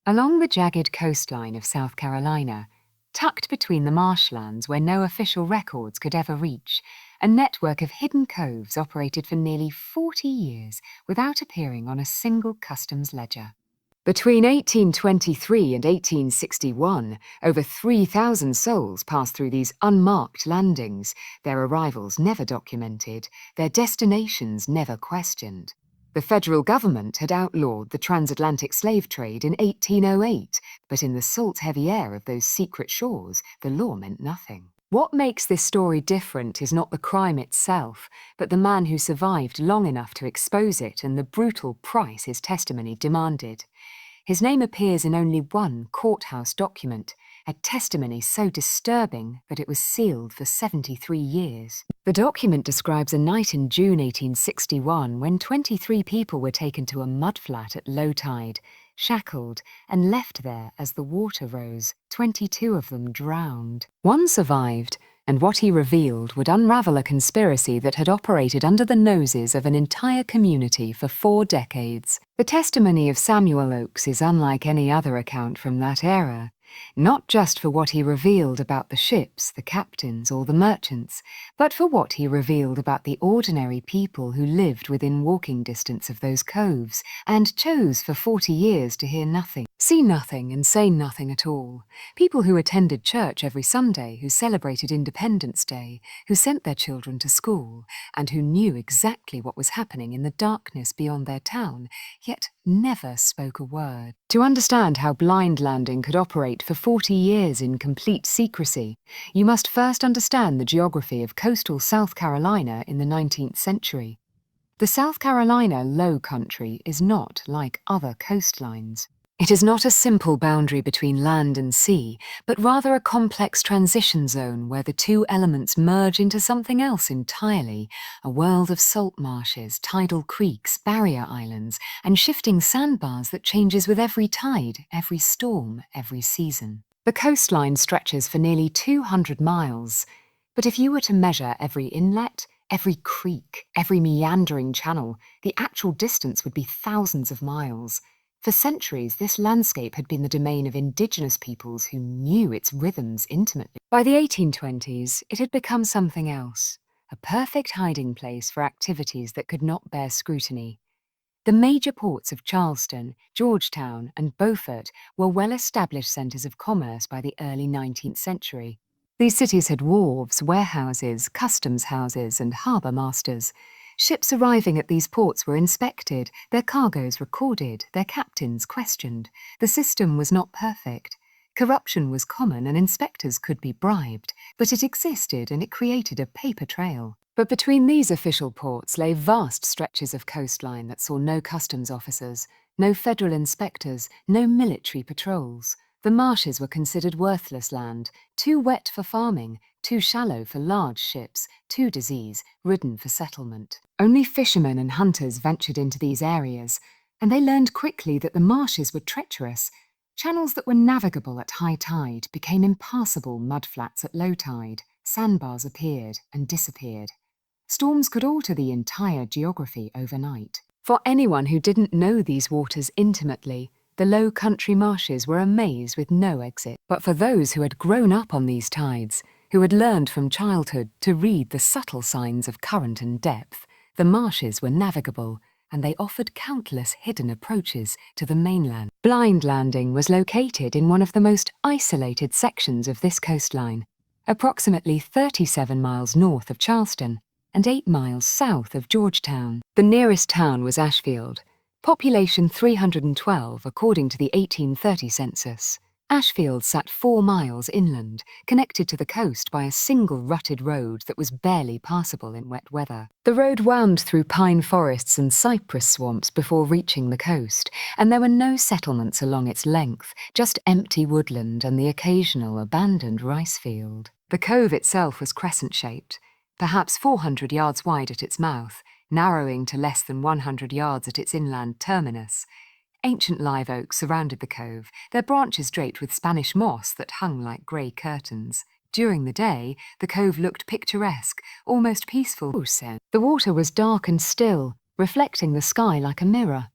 Along the jagged coastline of South Carolina, tucked between the marshlands where no official records could ever reach, a network of hidden coves operated for nearly 40 years without appearing on a single customs ledger. Between 1823 and 1861, over 3,000 souls passed through these unmarked landings, their arrivals never documented, their destinations never questioned. The federal government had outlawed the transatlantic slave trade in 1808, but in the salt-heavy air of those secret shores, the law meant nothing. What makes this story different is not the crime itself, but the man who survived long enough to expose it and the brutal price his testimony demanded. His name appears in only one courthouse document, a testimony so disturbing that it was sealed for 73 years. The document describes a night in June 1861 when 23 people were taken to a mudflat at low tide, shackled, and left there as the water rose. 22 of them drowned. One survived, and what he revealed would unravel a conspiracy that had operated under the noses of an entire community for 4 decades. The testimony of Samuel Oakes is unlike any other account from that era, not just for what he revealed about the ships, the captains, or the merchants, but for what he revealed about the ordinary people who lived within walking distance of those coves and chose for 40 years to hear nothing, see nothing, and say nothing at all. People who attended church every Sunday, who celebrated Independence Day, who sent their children to school, and who knew exactly what was happening in the darkness beyond their town, yet never spoke a word. To understand how blind landing could operate for 40 years in complete secrecy, you must first understand the geography of coastal South Carolina in the 19th century. The South Carolina Low Country is not like other coastlines. It is not a simple boundary between land and sea, but rather a complex transition zone where the two elements merge into something else entirely, a world of salt marshes, tidal creeks, barrier islands, and shifting sandbars that changes with every tide, every storm, every season. The coastline stretches for nearly 200 miles, but if you were to measure every inlet, every creek, every meandering channel, the actual distance would be thousands of miles. For centuries, this landscape had been the domain of indigenous peoples who knew its rhythms intimately. By the 1820s, it had become something else, a perfect hiding place for activities that could not bear scrutiny. The major ports of Charleston, Georgetown, and Beaufort were well-established centers of commerce by the early 19th century. These cities had wharves, warehouses, customs houses, and harbor masters. Ships arriving at these ports were inspected, their cargoes recorded, their captains questioned. The system was not perfect. Corruption was common and inspectors could be bribed, but it existed and it created a paper trail. But between these official ports lay vast stretches of coastline that saw no customs officers, no federal inspectors, no military patrols. The marshes were considered worthless land, too wet for farming, too shallow for large ships, too disease-ridden for settlement. Only fishermen and hunters ventured into these areas, and they learned quickly that the marshes were treacherous. Channels that were navigable at high tide became impassable mudflats at low tide. Sandbars appeared and disappeared. Storms could alter the entire geography overnight. For anyone who didn't know these waters intimately, the low country marshes were a maze with no exit. But for those who had grown up on these tides, who had learned from childhood to read the subtle signs of current and depth, the marshes were navigable, and they offered countless hidden approaches to the mainland. Blind Landing was located in one of the most isolated sections of this coastline, approximately 37 miles north of Charleston and 8 miles south of Georgetown. The nearest town was Ashfield, population 312 according to the 1830 census. Ashfield sat 4 miles inland, connected to the coast by a single rutted road that was barely passable in wet weather. The road wound through pine forests and cypress swamps before reaching the coast, and there were no settlements along its length, just empty woodland and the occasional abandoned rice field. The cove itself was crescent-shaped, perhaps 400 yards wide at its mouth, narrowing to less than 100 yards at its inland terminus. Ancient live oaks surrounded the cove, their branches draped with Spanish moss that hung like grey curtains. During the day, the cove looked picturesque, almost peaceful. The water was dark and still, reflecting the sky like a mirror.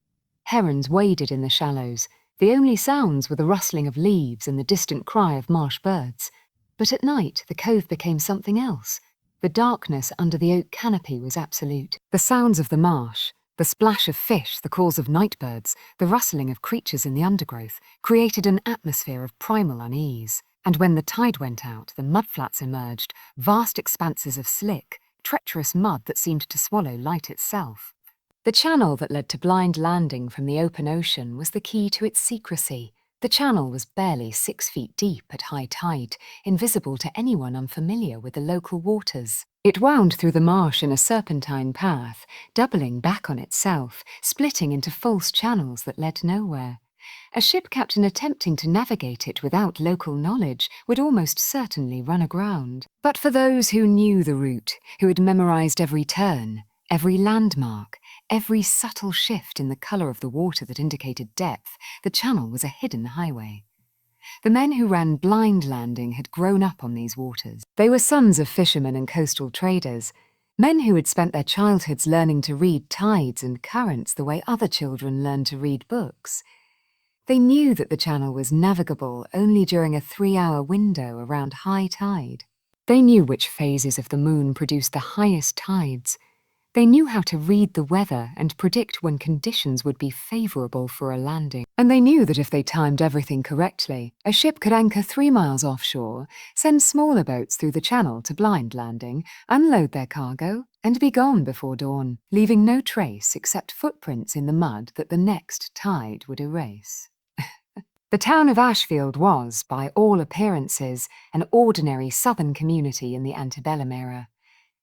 Herons waded in the shallows, The only sounds were the rustling of leaves and the distant cry of marsh birds. But at night, the cove became something else. The darkness under the oak canopy was absolute. The sounds of the marsh, the splash of fish, the calls of night birds, the rustling of creatures in the undergrowth, created an atmosphere of primal unease. And when the tide went out, the mudflats emerged, vast expanses of slick, treacherous mud that seemed to swallow light itself. The channel that led to Blind Landing from the open ocean was the key to its secrecy. The channel was barely 6 feet deep at high tide, invisible to anyone unfamiliar with the local waters. It wound through the marsh in a serpentine path, doubling back on itself, splitting into false channels that led nowhere. A ship captain attempting to navigate it without local knowledge would almost certainly run aground. But for those who knew the route, who had memorized every turn, every landmark, every subtle shift in the colour of the water that indicated depth, the channel was a hidden highway. The men who ran Blind Landing had grown up on these waters. They were sons of fishermen and coastal traders, men who had spent their childhoods learning to read tides and currents the way other children learn to read books. They knew that the channel was navigable only during a 3-hour window around high tide. They knew which phases of the moon produced the highest tides. They knew how to read the weather and predict when conditions would be favourable for a landing. And they knew that if they timed everything correctly, a ship could anchor 3 miles offshore, send smaller boats through the channel to Blind Landing, unload their cargo, and be gone before dawn, leaving no trace except footprints in the mud that the next tide would erase. The town of Ashfield was, by all appearances, an ordinary southern community in the antebellum era.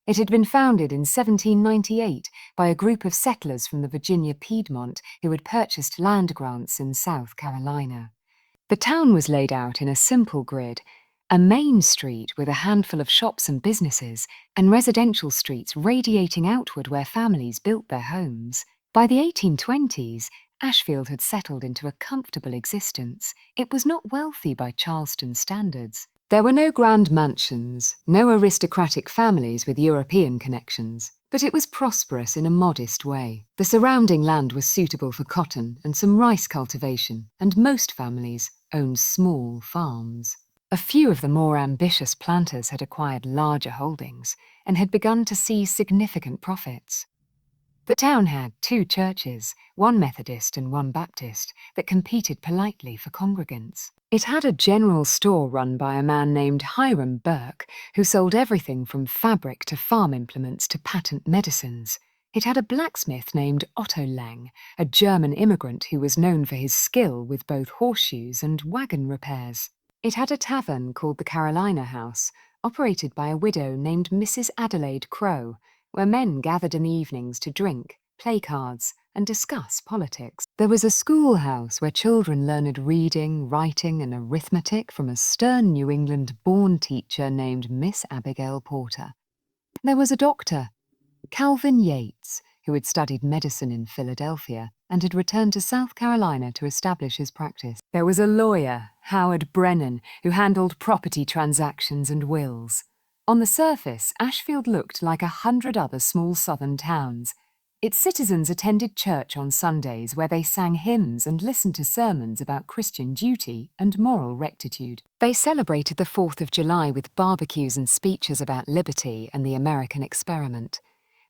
It had been founded in 1798 by a group of settlers from the Virginia Piedmont who had purchased land grants in South Carolina. The town was laid out in a simple grid, a main street with a handful of shops and businesses, and residential streets radiating outward where families built their homes. By the 1820s, Ashfield had settled into a comfortable existence. It was not wealthy by Charleston standards. There were no grand mansions, no aristocratic families with European connections, but it was prosperous in a modest way. The surrounding land was suitable for cotton and some rice cultivation, and most families owned small farms. A few of the more ambitious planters had acquired larger holdings and had begun to see significant profits. The town had 2 churches, one Methodist and one Baptist, that competed politely for congregants. It had a general store run by a man named Hiram Burke, who sold everything from fabric to farm implements to patent medicines. It had a blacksmith named Otto Lang, a German immigrant who was known for his skill with both horseshoes and wagon repairs. It had a tavern called the Carolina House, operated by a widow named Mrs. Adelaide Crowe, where men gathered in the evenings to drink, play cards, and discuss politics. There was a schoolhouse where children learned reading, writing, and arithmetic from a stern New England-born teacher named Miss Abigail Porter. There was a doctor, Calvin Yates, who had studied medicine in Philadelphia and had returned to South Carolina to establish his practice. There was a lawyer, Howard Brennan, who handled property transactions and wills. On the surface, Ashfield looked like 100 other small southern towns. Its citizens attended church on Sundays where they sang hymns and listened to sermons about Christian duty and moral rectitude. They celebrated the 4th of July with barbecues and speeches about liberty and the American experiment.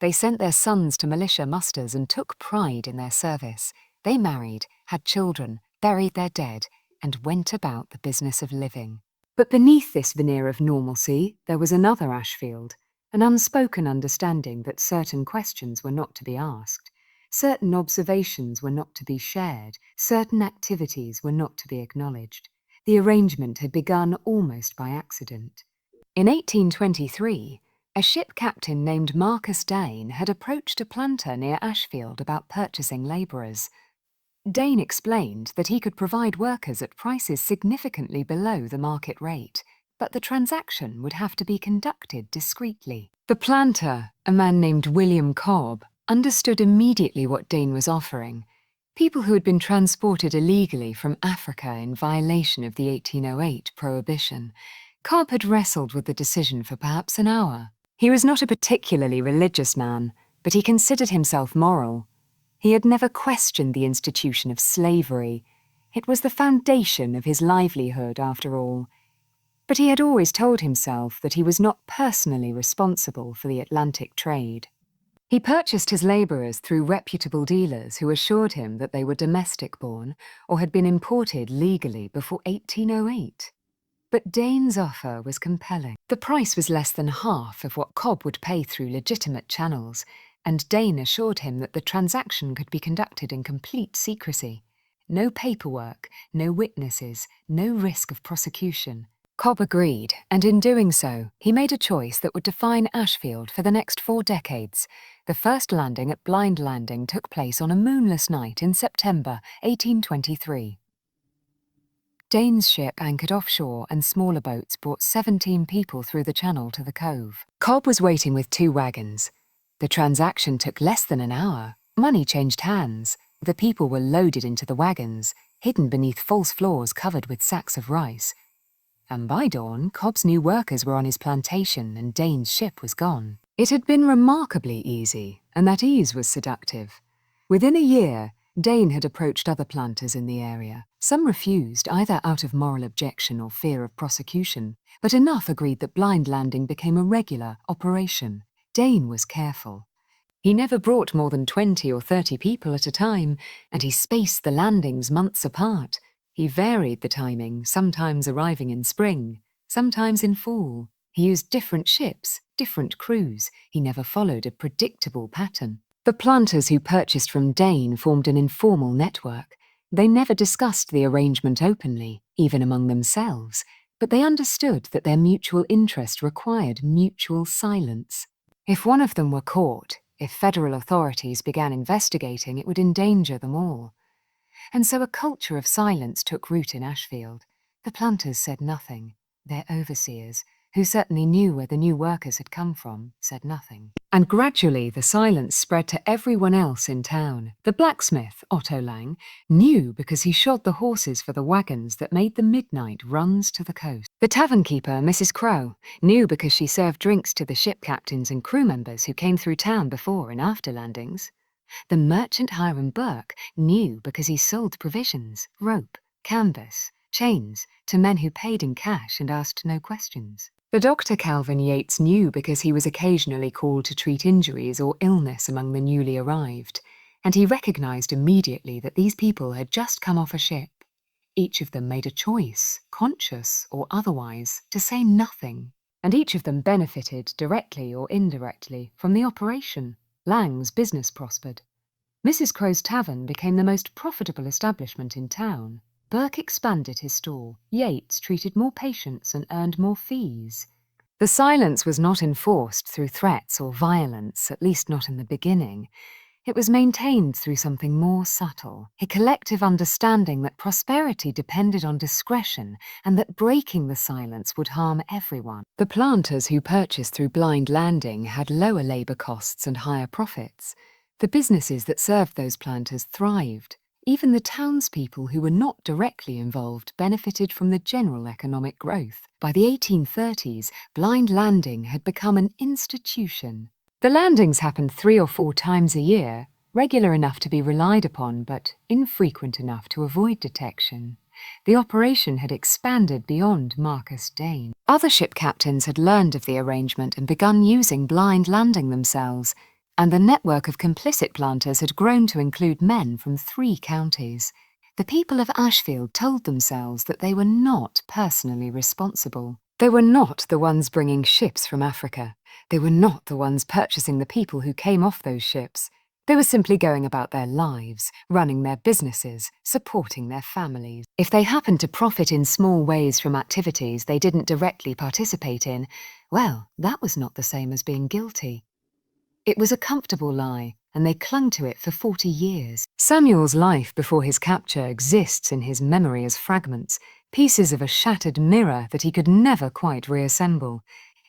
They sent their sons to militia musters and took pride in their service. They married, had children, buried their dead, and went about the business of living. But beneath this veneer of normalcy, there was another Ashfield, an unspoken understanding that certain questions were not to be asked, certain observations were not to be shared, certain activities were not to be acknowledged. The arrangement had begun almost by accident. In 1823, a ship captain named Marcus Dane had approached a planter near Ashfield about purchasing labourers. Dane explained that he could provide workers at prices significantly below the market rate, but the transaction would have to be conducted discreetly. The planter, a man named William Cobb, understood immediately what Dane was offering. People who had been transported illegally from Africa in violation of the 1808 prohibition. Cobb had wrestled with the decision for perhaps an hour. He was not a particularly religious man, but he considered himself moral. He had never questioned the institution of slavery. It was the foundation of his livelihood, after all. But he had always told himself that he was not personally responsible for the Atlantic trade. He purchased his labourers through reputable dealers who assured him that they were domestic-born or had been imported legally before 1808. But Dane's offer was compelling. The price was less than half of what Cobb would pay through legitimate channels, and Dane assured him that the transaction could be conducted in complete secrecy. No paperwork, no witnesses, no risk of prosecution. Cobb agreed, and in doing so, he made a choice that would define Ashfield for the next 4 decades. The first landing at Blind Landing took place on a moonless night in September 1823. Dane's ship anchored offshore and smaller boats brought 17 people through the channel to the cove. Cobb was waiting with 2 wagons. The transaction took less than an hour. Money changed hands. The people were loaded into the wagons, hidden beneath false floors covered with sacks of rice. And by dawn, Cobb's new workers were on his plantation and Dane's ship was gone. It had been remarkably easy, and that ease was seductive. Within a year, Dane had approached other planters in the area. Some refused, either out of moral objection or fear of prosecution, but enough agreed that Blind Landing became a regular operation. Dane was careful. He never brought more than 20 or 30 people at a time, and he spaced the landings months apart. He varied the timing, sometimes arriving in spring, sometimes in fall. He used different ships, different crews. He never followed a predictable pattern. The planters who purchased from Dane formed an informal network. They never discussed the arrangement openly, even among themselves, but they understood that their mutual interest required mutual silence. If one of them were caught, if federal authorities began investigating, it would endanger them all. And so a culture of silence took root in Ashfield. The planters said nothing. Their overseers, who certainly knew where the new workers had come from, said nothing. And gradually the silence spread to everyone else in town. The blacksmith, Otto Lang, knew because he shod the horses for the wagons that made the midnight runs to the coast. The tavern keeper, Mrs. Crow, knew because she served drinks to the ship captains and crew members who came through town before and after landings. The merchant Hiram Burke knew because he sold provisions, rope, canvas, chains to men who paid in cash and asked no questions. The doctor Calvin Yates knew because he was occasionally called to treat injuries or illness among the newly arrived, and he recognized immediately that these people had just come off a ship. Each of them made a choice, conscious or otherwise, to say nothing, and each of them benefited directly or indirectly from the operation. Lang's business prospered. Mrs. Crow's tavern became the most profitable establishment in town. Burke expanded his store. Yates treated more patients and earned more fees. The silence was not enforced through threats or violence, at least not in the beginning. It was maintained through something more subtle, a collective understanding that prosperity depended on discretion and that breaking the silence would harm everyone. The planters who purchased through Blind Landing had lower labour costs and higher profits. The businesses that served those planters thrived. Even the townspeople who were not directly involved benefited from the general economic growth. By the 1830s, Blind Landing had become an institution. The landings happened 3 or 4 times a year, regular enough to be relied upon, but infrequent enough to avoid detection. The operation had expanded beyond Marcus Dane. Other ship captains had learned of the arrangement and begun using Blind Landing themselves, and the network of complicit planters had grown to include men from 3 counties. The people of Ashfield told themselves that they were not personally responsible. They were not the ones bringing ships from Africa. They were not the ones purchasing the people who came off those ships. They were simply going about their lives, running their businesses, supporting their families. If they happened to profit in small ways from activities they didn't directly participate in, well, that was not the same as being guilty. It was a comfortable lie, and they clung to it for 40 years. Samuel's life before his capture exists in his memory as fragments, pieces of a shattered mirror that he could never quite reassemble.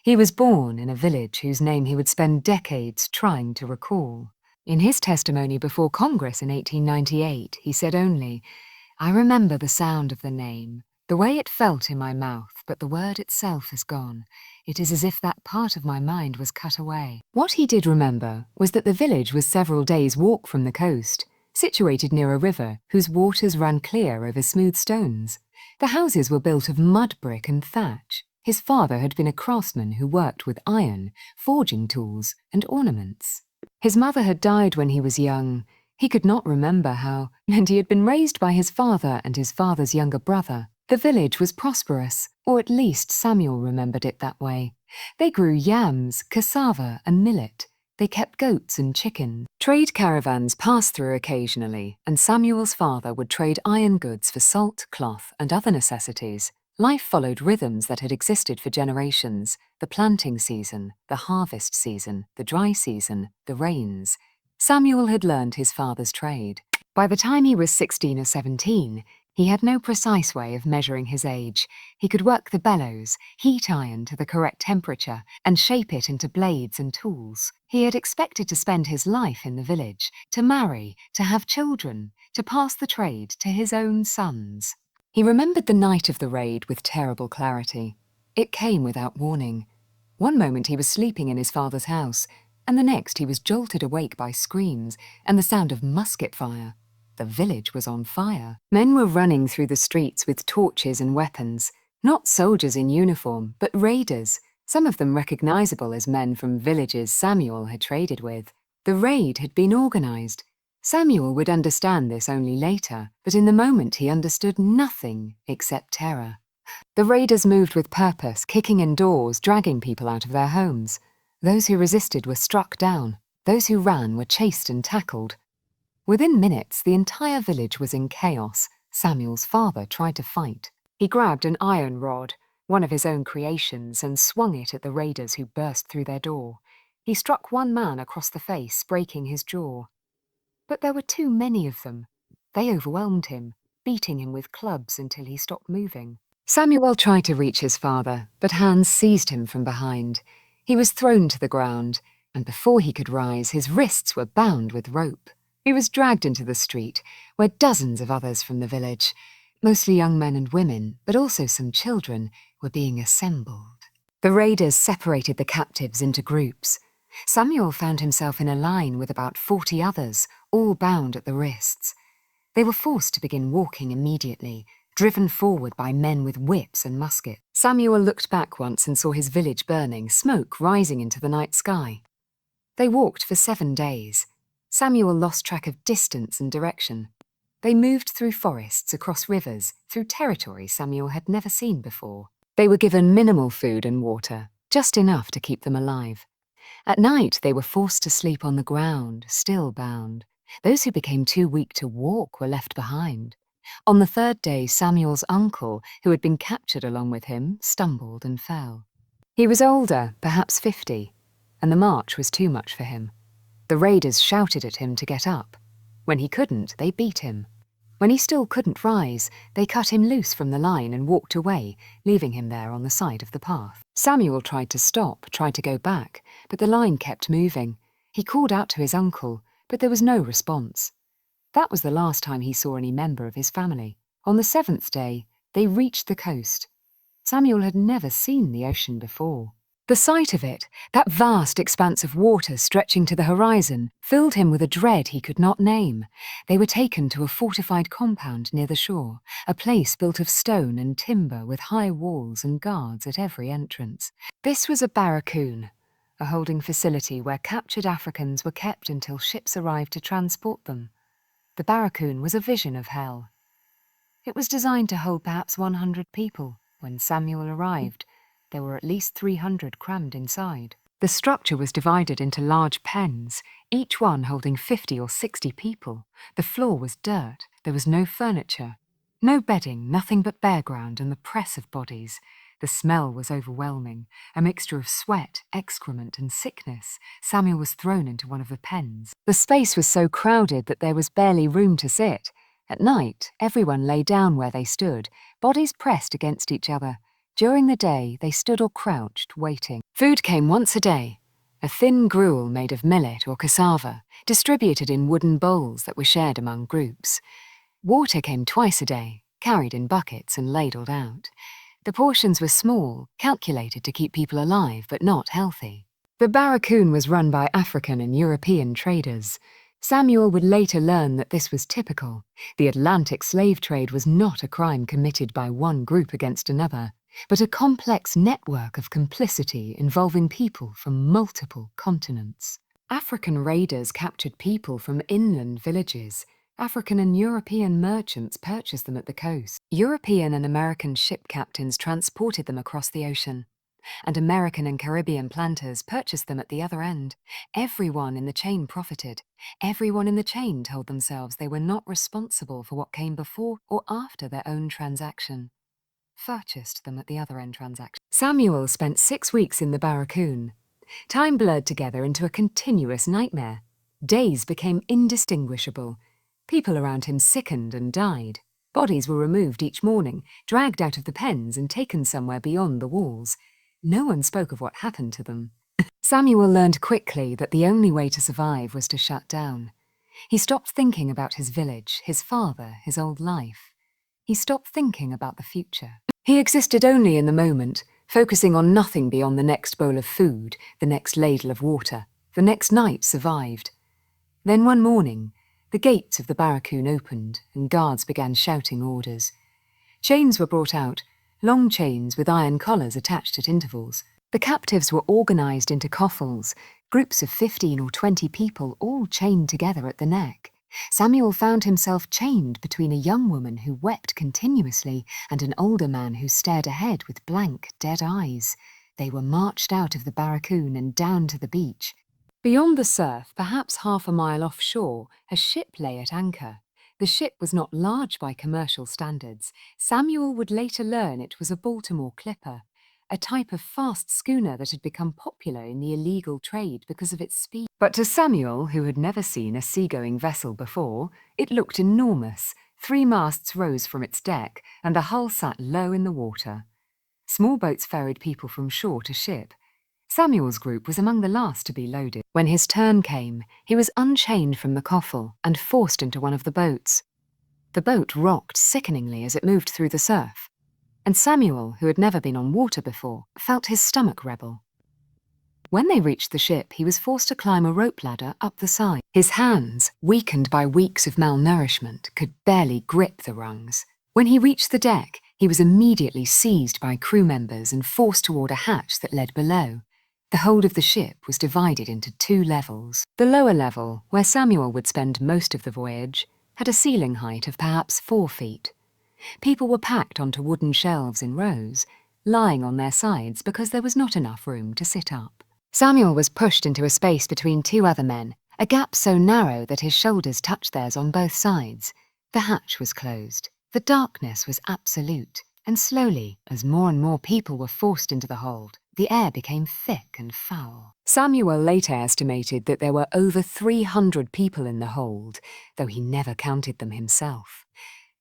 He was born in a village whose name he would spend decades trying to recall. In his testimony before Congress in 1898, he said only, "I remember the sound of the name, the way it felt in my mouth, but the word itself is gone. It is as if that part of my mind was cut away." What he did remember was that the village was several days' walk from the coast. situated near a river whose waters ran clear over smooth stones. The houses were built of mud brick and thatch. His father had been a craftsman who worked with iron, forging tools, and ornaments. His mother had died when he was young. He could not remember how, and he had been raised by his father and his father's younger brother. The village was prosperous, or at least Samuel remembered it that way. They grew yams, cassava, and millet. They kept goats and chickens. Trade caravans passed through occasionally, and Samuel's father would trade iron goods for salt, cloth, and other necessities. Life followed rhythms that had existed for generations: the planting season, the harvest season, the dry season, the rains. Samuel had learned his father's trade. By the time he was 16 or 17, he had no precise way of measuring his age. He could work the bellows, heat iron to the correct temperature, and shape it into blades and tools. He had expected to spend his life in the village, to marry, to have children, to pass the trade to his own sons. He remembered the night of the raid with terrible clarity. It came without warning. One moment he was sleeping in his father's house, and the next he was jolted awake by screams and the sound of musket fire. The village was on fire. Men were running through the streets with torches and weapons. Not soldiers in uniform, but raiders, some of them recognizable as men from villages Samuel had traded with. The raid had been organized. Samuel would understand this only later, but in the moment he understood nothing except terror. The raiders moved with purpose, kicking in doors, dragging people out of their homes. Those who resisted were struck down. Those who ran were chased and tackled. Within minutes, the entire village was in chaos. Samuel's father tried to fight. He grabbed an iron rod, one of his own creations, and swung it at the raiders who burst through their door. He struck one man across the face, breaking his jaw. But there were too many of them. They overwhelmed him, beating him with clubs until he stopped moving. Samuel tried to reach his father, but hands seized him from behind. He was thrown to the ground, and before he could rise, his wrists were bound with rope. He was dragged into the street, where dozens of others from the village, mostly young men and women, but also some children, were being assembled. The raiders separated the captives into groups. Samuel found himself in a line with about 40 others, all bound at the wrists. They were forced to begin walking immediately, driven forward by men with whips and muskets. Samuel looked back once and saw his village burning, smoke rising into the night sky. They walked for 7 days. Samuel lost track of distance and direction. They moved through forests, across rivers, through territory Samuel had never seen before. They were given minimal food and water, just enough to keep them alive. At night, they were forced to sleep on the ground, still bound. Those who became too weak to walk were left behind. On the 3rd day, Samuel's uncle, who had been captured along with him, stumbled and fell. He was older, perhaps 50, and the march was too much for him. The raiders shouted at him to get up. When he couldn't, they beat him. When he still couldn't rise, they cut him loose from the line and walked away, leaving him there on the side of the path. Samuel tried to stop, tried to go back, but the line kept moving. He called out to his uncle, but there was no response. That was the last time he saw any member of his family. On the 7th day, they reached the coast. Samuel had never seen the ocean before. The sight of it, that vast expanse of water stretching to the horizon, filled him with a dread he could not name. They were taken to a fortified compound near the shore, a place built of stone and timber with high walls and guards at every entrance. This was a barracoon, a holding facility where captured Africans were kept until ships arrived to transport them. The barracoon was a vision of hell. It was designed to hold perhaps 100 people. When Samuel arrived, there were at least 300 crammed inside. The structure was divided into large pens, each one holding 50 or 60 people. The floor was dirt. There was no furniture. No bedding, nothing but bare ground and the press of bodies. The smell was overwhelming, a mixture of sweat, excrement, and sickness. Samuel was thrown into one of the pens. The space was so crowded that there was barely room to sit. At night, everyone lay down where they stood, bodies pressed against each other. During the day, they stood or crouched, waiting. Food came once a day, a thin gruel made of millet or cassava, distributed in wooden bowls that were shared among groups. Water came twice a day, carried in buckets and ladled out. The portions were small, calculated to keep people alive but not healthy. The barracoon was run by African and European traders. Samuel would later learn that this was typical. The Atlantic slave trade was not a crime committed by one group against another, but a complex network of complicity involving people from multiple continents. African raiders captured people from inland villages. African and European merchants purchased them at the coast. European and American ship captains transported them across the ocean, and American and Caribbean planters purchased them at the other end. Everyone in the chain profited. Everyone in the chain told themselves they were not responsible for what came before or after their own transaction. Purchased them at the other end transaction. Samuel spent 6 weeks in the barracoon. Time blurred together into a continuous nightmare. Days became indistinguishable. People around him sickened and died. Bodies were removed each morning, dragged out of the pens and taken somewhere beyond the walls. No one spoke of what happened to them. Samuel learned quickly that the only way to survive was to shut down. He stopped thinking about his village, his father, his old life. He stopped thinking about the future. He existed only in the moment, focusing on nothing beyond the next bowl of food, the next ladle of water. The next night survived. Then one morning, the gates of the barracoon opened and guards began shouting orders. Chains were brought out, long chains with iron collars attached at intervals. The captives were organised into coffles, groups of 15 or 20 people all chained together at the neck. Samuel found himself chained between a young woman who wept continuously and an older man who stared ahead with blank, dead eyes. They were marched out of the barracoon and down to the beach. Beyond the surf, perhaps half a mile offshore, a ship lay at anchor. The ship was not large by commercial standards. Samuel would later learn it was a Baltimore clipper, a type of fast schooner that had become popular in the illegal trade because of its speed. But to Samuel, who had never seen a seagoing vessel before, it looked enormous. 3 masts rose from its deck, and the hull sat low in the water. Small boats ferried people from shore to ship. Samuel's group was among the last to be loaded. When his turn came, he was unchained from the coffle and forced into one of the boats. The boat rocked sickeningly as it moved through the surf, and Samuel, who had never been on water before, felt his stomach rebel. When they reached the ship, he was forced to climb a rope ladder up the side. His hands, weakened by weeks of malnourishment, could barely grip the rungs. When he reached the deck, he was immediately seized by crew members and forced toward a hatch that led below. The hold of the ship was divided into 2 levels. The lower level, where Samuel would spend most of the voyage, had a ceiling height of perhaps 4 feet. People were packed onto wooden shelves in rows, lying on their sides because there was not enough room to sit up. Samuel was pushed into a space between 2 other men, a gap so narrow that his shoulders touched theirs on both sides. The hatch was closed. The darkness was absolute, and slowly, as more and more people were forced into the hold, the air became thick and foul. Samuel later estimated that there were over 300 people in the hold, though he never counted them himself.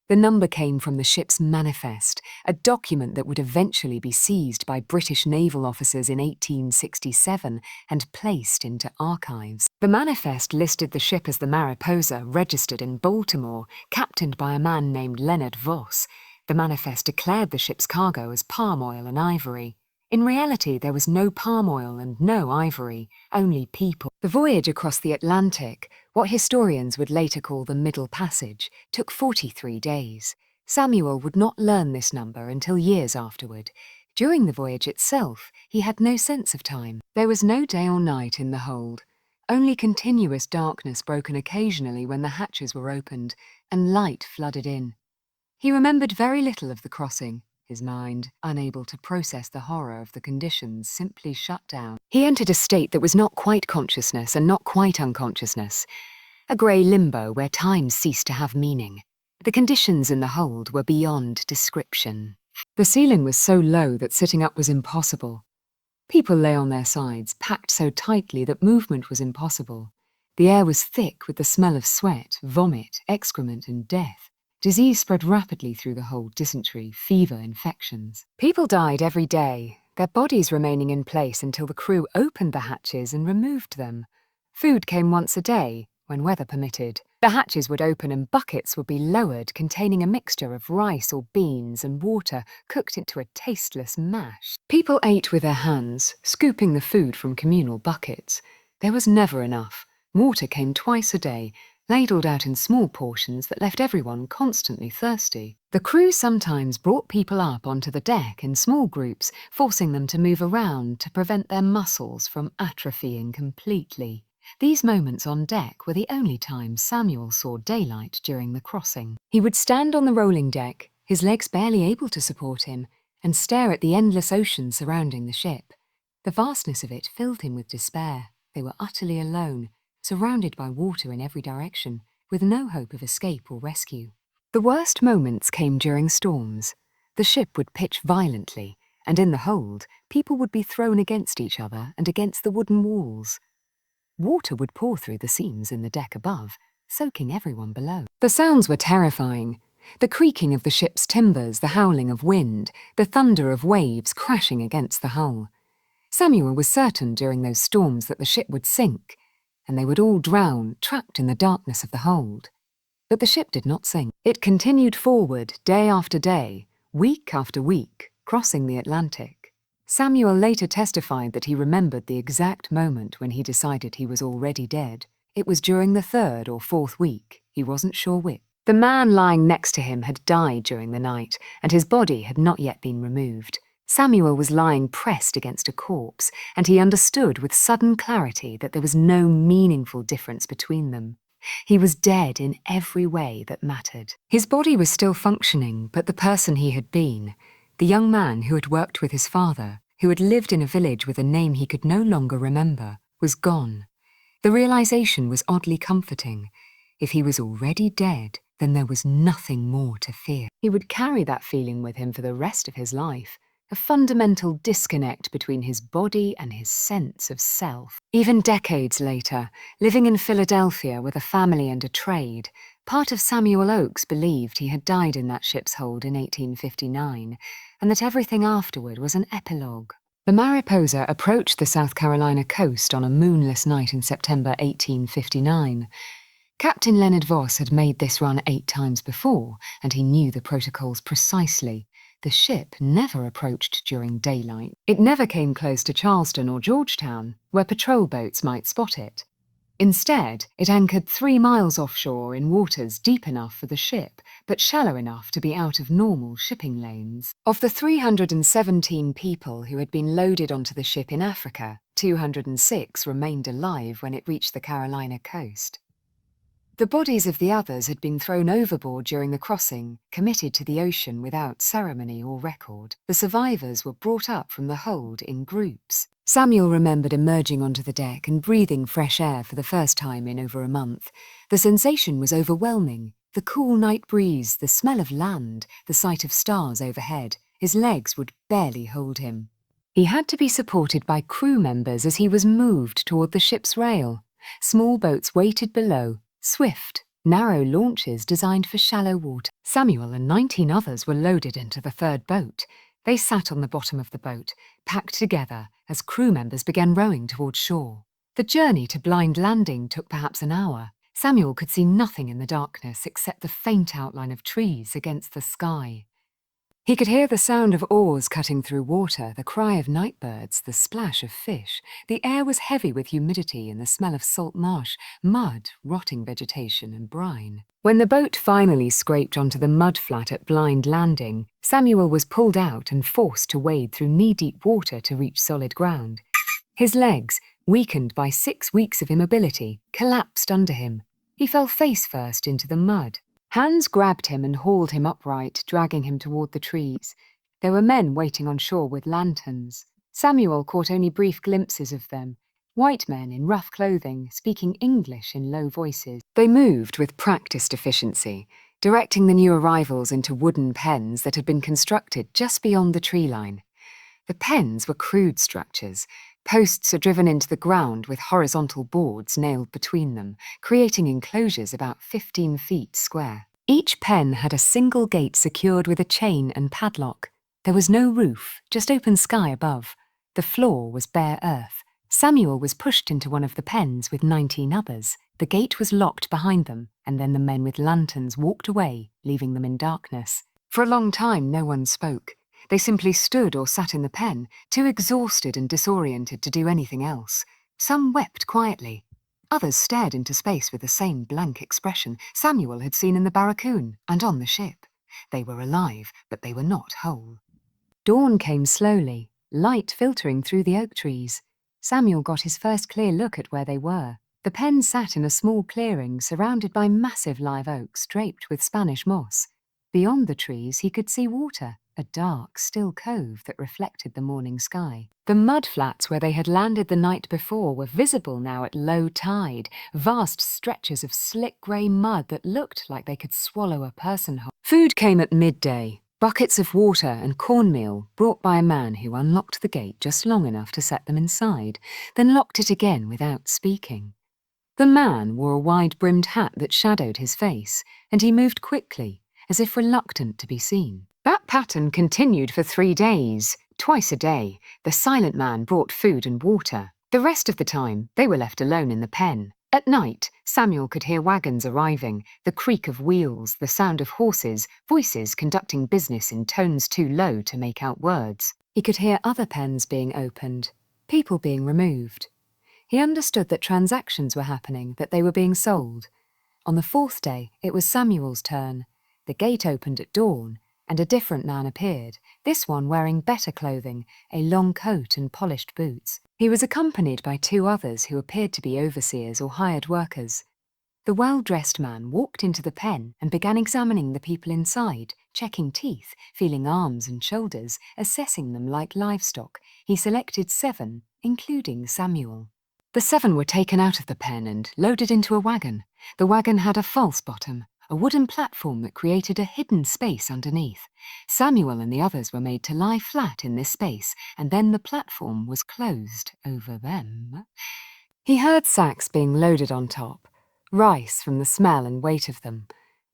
The number came from the ship's manifest, a document that would eventually be seized by British naval officers in 1867 and placed into archives. The manifest listed the ship as the Mariposa, registered in Baltimore, captained by a man named Leonard Voss. The manifest declared the ship's cargo as palm oil and ivory. In reality, there was no palm oil and no ivory, only people. The voyage across the Atlantic, what historians would later call the Middle Passage, took 43 days. Samuel would not learn this number until years afterward. During the voyage itself, he had no sense of time. There was no day or night in the hold, only continuous darkness broken occasionally when the hatches were opened, and light flooded in. He remembered very little of the crossing. His mind, unable to process the horror of the conditions, simply shut down. He entered a state that was not quite consciousness and not quite unconsciousness, a grey limbo where time ceased to have meaning. The conditions in the hold were beyond description. The ceiling was so low that sitting up was impossible. People lay on their sides, packed so tightly that movement was impossible. The air was thick with the smell of sweat, vomit, excrement, and death. Disease spread rapidly through the hold: dysentery, fever, infections. People died every day, their bodies remaining in place until the crew opened the hatches and removed them. Food came once a day, when weather permitted. The hatches would open and buckets would be lowered containing a mixture of rice or beans and water cooked into a tasteless mash. People ate with their hands, scooping the food from communal buckets. There was never enough. Water came twice a day, ladled out in small portions that left everyone constantly thirsty. The crew sometimes brought people up onto the deck in small groups, forcing them to move around to prevent their muscles from atrophying completely. These moments on deck were the only time Samuel saw daylight during the crossing. He would stand on the rolling deck, his legs barely able to support him, and stare at the endless ocean surrounding the ship. The vastness of it filled him with despair. They were utterly alone, surrounded by water in every direction, with no hope of escape or rescue. The worst moments came during storms. The ship would pitch violently, and in the hold, people would be thrown against each other and against the wooden walls. Water would pour through the seams in the deck above, soaking everyone below. The sounds were terrifying. The creaking of the ship's timbers, the howling of wind, the thunder of waves crashing against the hull. Samuel was certain during those storms that the ship would sink, and they would all drown, trapped in the darkness of the hold. But the ship did not sink. It continued forward day after day, week after week, crossing the Atlantic. Samuel later testified that he remembered the exact moment when he decided he was already dead. It was during the 3rd or 4th week, he wasn't sure which. The man lying next to him had died during the night, and his body had not yet been removed. Samuel was lying pressed against a corpse, and he understood with sudden clarity that there was no meaningful difference between them. He was dead in every way that mattered. His body was still functioning, but the person he had been, the young man who had worked with his father, who had lived in a village with a name he could no longer remember, was gone. The realization was oddly comforting. If he was already dead, then there was nothing more to fear. He would carry that feeling with him for the rest of his life, a fundamental disconnect between his body and his sense of self. Even decades later, living in Philadelphia with a family and a trade, part of Samuel Oakes believed he had died in that ship's hold in 1859, and that everything afterward was an epilogue. The Mariposa approached the South Carolina coast on a moonless night in September 1859. Captain Leonard Voss had made this run 8 times before, and he knew the protocols precisely. The ship never approached during daylight. It never came close to Charleston or Georgetown, where patrol boats might spot it. Instead, it anchored 3 miles offshore in waters deep enough for the ship, but shallow enough to be out of normal shipping lanes. Of the 317 people who had been loaded onto the ship in Africa, 206 remained alive when it reached the Carolina coast. The bodies of the others had been thrown overboard during the crossing, committed to the ocean without ceremony or record. The survivors were brought up from the hold in groups. Samuel remembered emerging onto the deck and breathing fresh air for the first time in over a month. The sensation was overwhelming. The cool night breeze, the smell of land, the sight of stars overhead. His legs would barely hold him. He had to be supported by crew members as he was moved toward the ship's rail. Small boats waited below. Swift, narrow launches designed for shallow water. Samuel and 19 others were loaded into the 3rd boat. They sat on the bottom of the boat, packed together, as crew members began rowing towards shore. The journey to Blind Landing took perhaps an hour. Samuel could see nothing in the darkness except the faint outline of trees against the sky. He could hear the sound of oars cutting through water, the cry of night birds, the splash of fish. The air was heavy with humidity and the smell of salt marsh, mud, rotting vegetation and brine. When the boat finally scraped onto the mud flat at Blind Landing, Samuel was pulled out and forced to wade through knee-deep water to reach solid ground. His legs, weakened by 6 weeks of immobility, collapsed under him. He fell face first into the mud. Hands grabbed him and hauled him upright, dragging him toward the trees. There were men waiting on shore with lanterns. Samuel caught only brief glimpses of them. White men in rough clothing, speaking English in low voices. They moved with practiced efficiency, directing the new arrivals into wooden pens that had been constructed just beyond the tree line. The pens were crude structures. Posts are driven into the ground with horizontal boards nailed between them, creating enclosures about 15 feet square. Each pen had a single gate secured with a chain and padlock. There was no roof, just open sky above. The floor was bare earth. Samuel was pushed into one of the pens with 19 others. The gate was locked behind them, and then the men with lanterns walked away, leaving them in darkness. For a long time, no one spoke. They simply stood or sat in the pen, too exhausted and disoriented to do anything else. Some wept quietly. Others stared into space with the same blank expression Samuel had seen in the barracoon and on the ship. They were alive, but they were not whole. Dawn came slowly, light filtering through the oak trees. Samuel got his first clear look at where they were. The pen sat in a small clearing surrounded by massive live oaks draped with Spanish moss. Beyond the trees he could see water, a dark, still cove that reflected the morning sky. The mud flats where they had landed the night before were visible now at low tide, vast stretches of slick grey mud that looked like they could swallow a person whole. Food came at midday. Buckets of water and cornmeal brought by a man who unlocked the gate just long enough to set them inside, then locked it again without speaking. The man wore a wide-brimmed hat that shadowed his face, and he moved quickly, as if reluctant to be seen. That pattern continued for 3 days. Twice a day, the silent man brought food and water. The rest of the time, they were left alone in the pen. At night, Samuel could hear wagons arriving, the creak of wheels, the sound of horses, voices conducting business in tones too low to make out words. He could hear other pens being opened, people being removed. He understood that transactions were happening, that they were being sold. On the 4th day, it was Samuel's turn. The gate opened at dawn, and a different man appeared, this one wearing better clothing, a long coat and polished boots. He was accompanied by 2 others who appeared to be overseers or hired workers. The well-dressed man walked into the pen and began examining the people inside, checking teeth, feeling arms and shoulders, assessing them like livestock. He selected 7, including Samuel. The 7 were taken out of the pen and loaded into a wagon. The wagon had a false bottom, a wooden platform that created a hidden space underneath. Samuel and the others were made to lie flat in this space, and then the platform was closed over them. He heard sacks being loaded on top, rice from the smell and weight of them.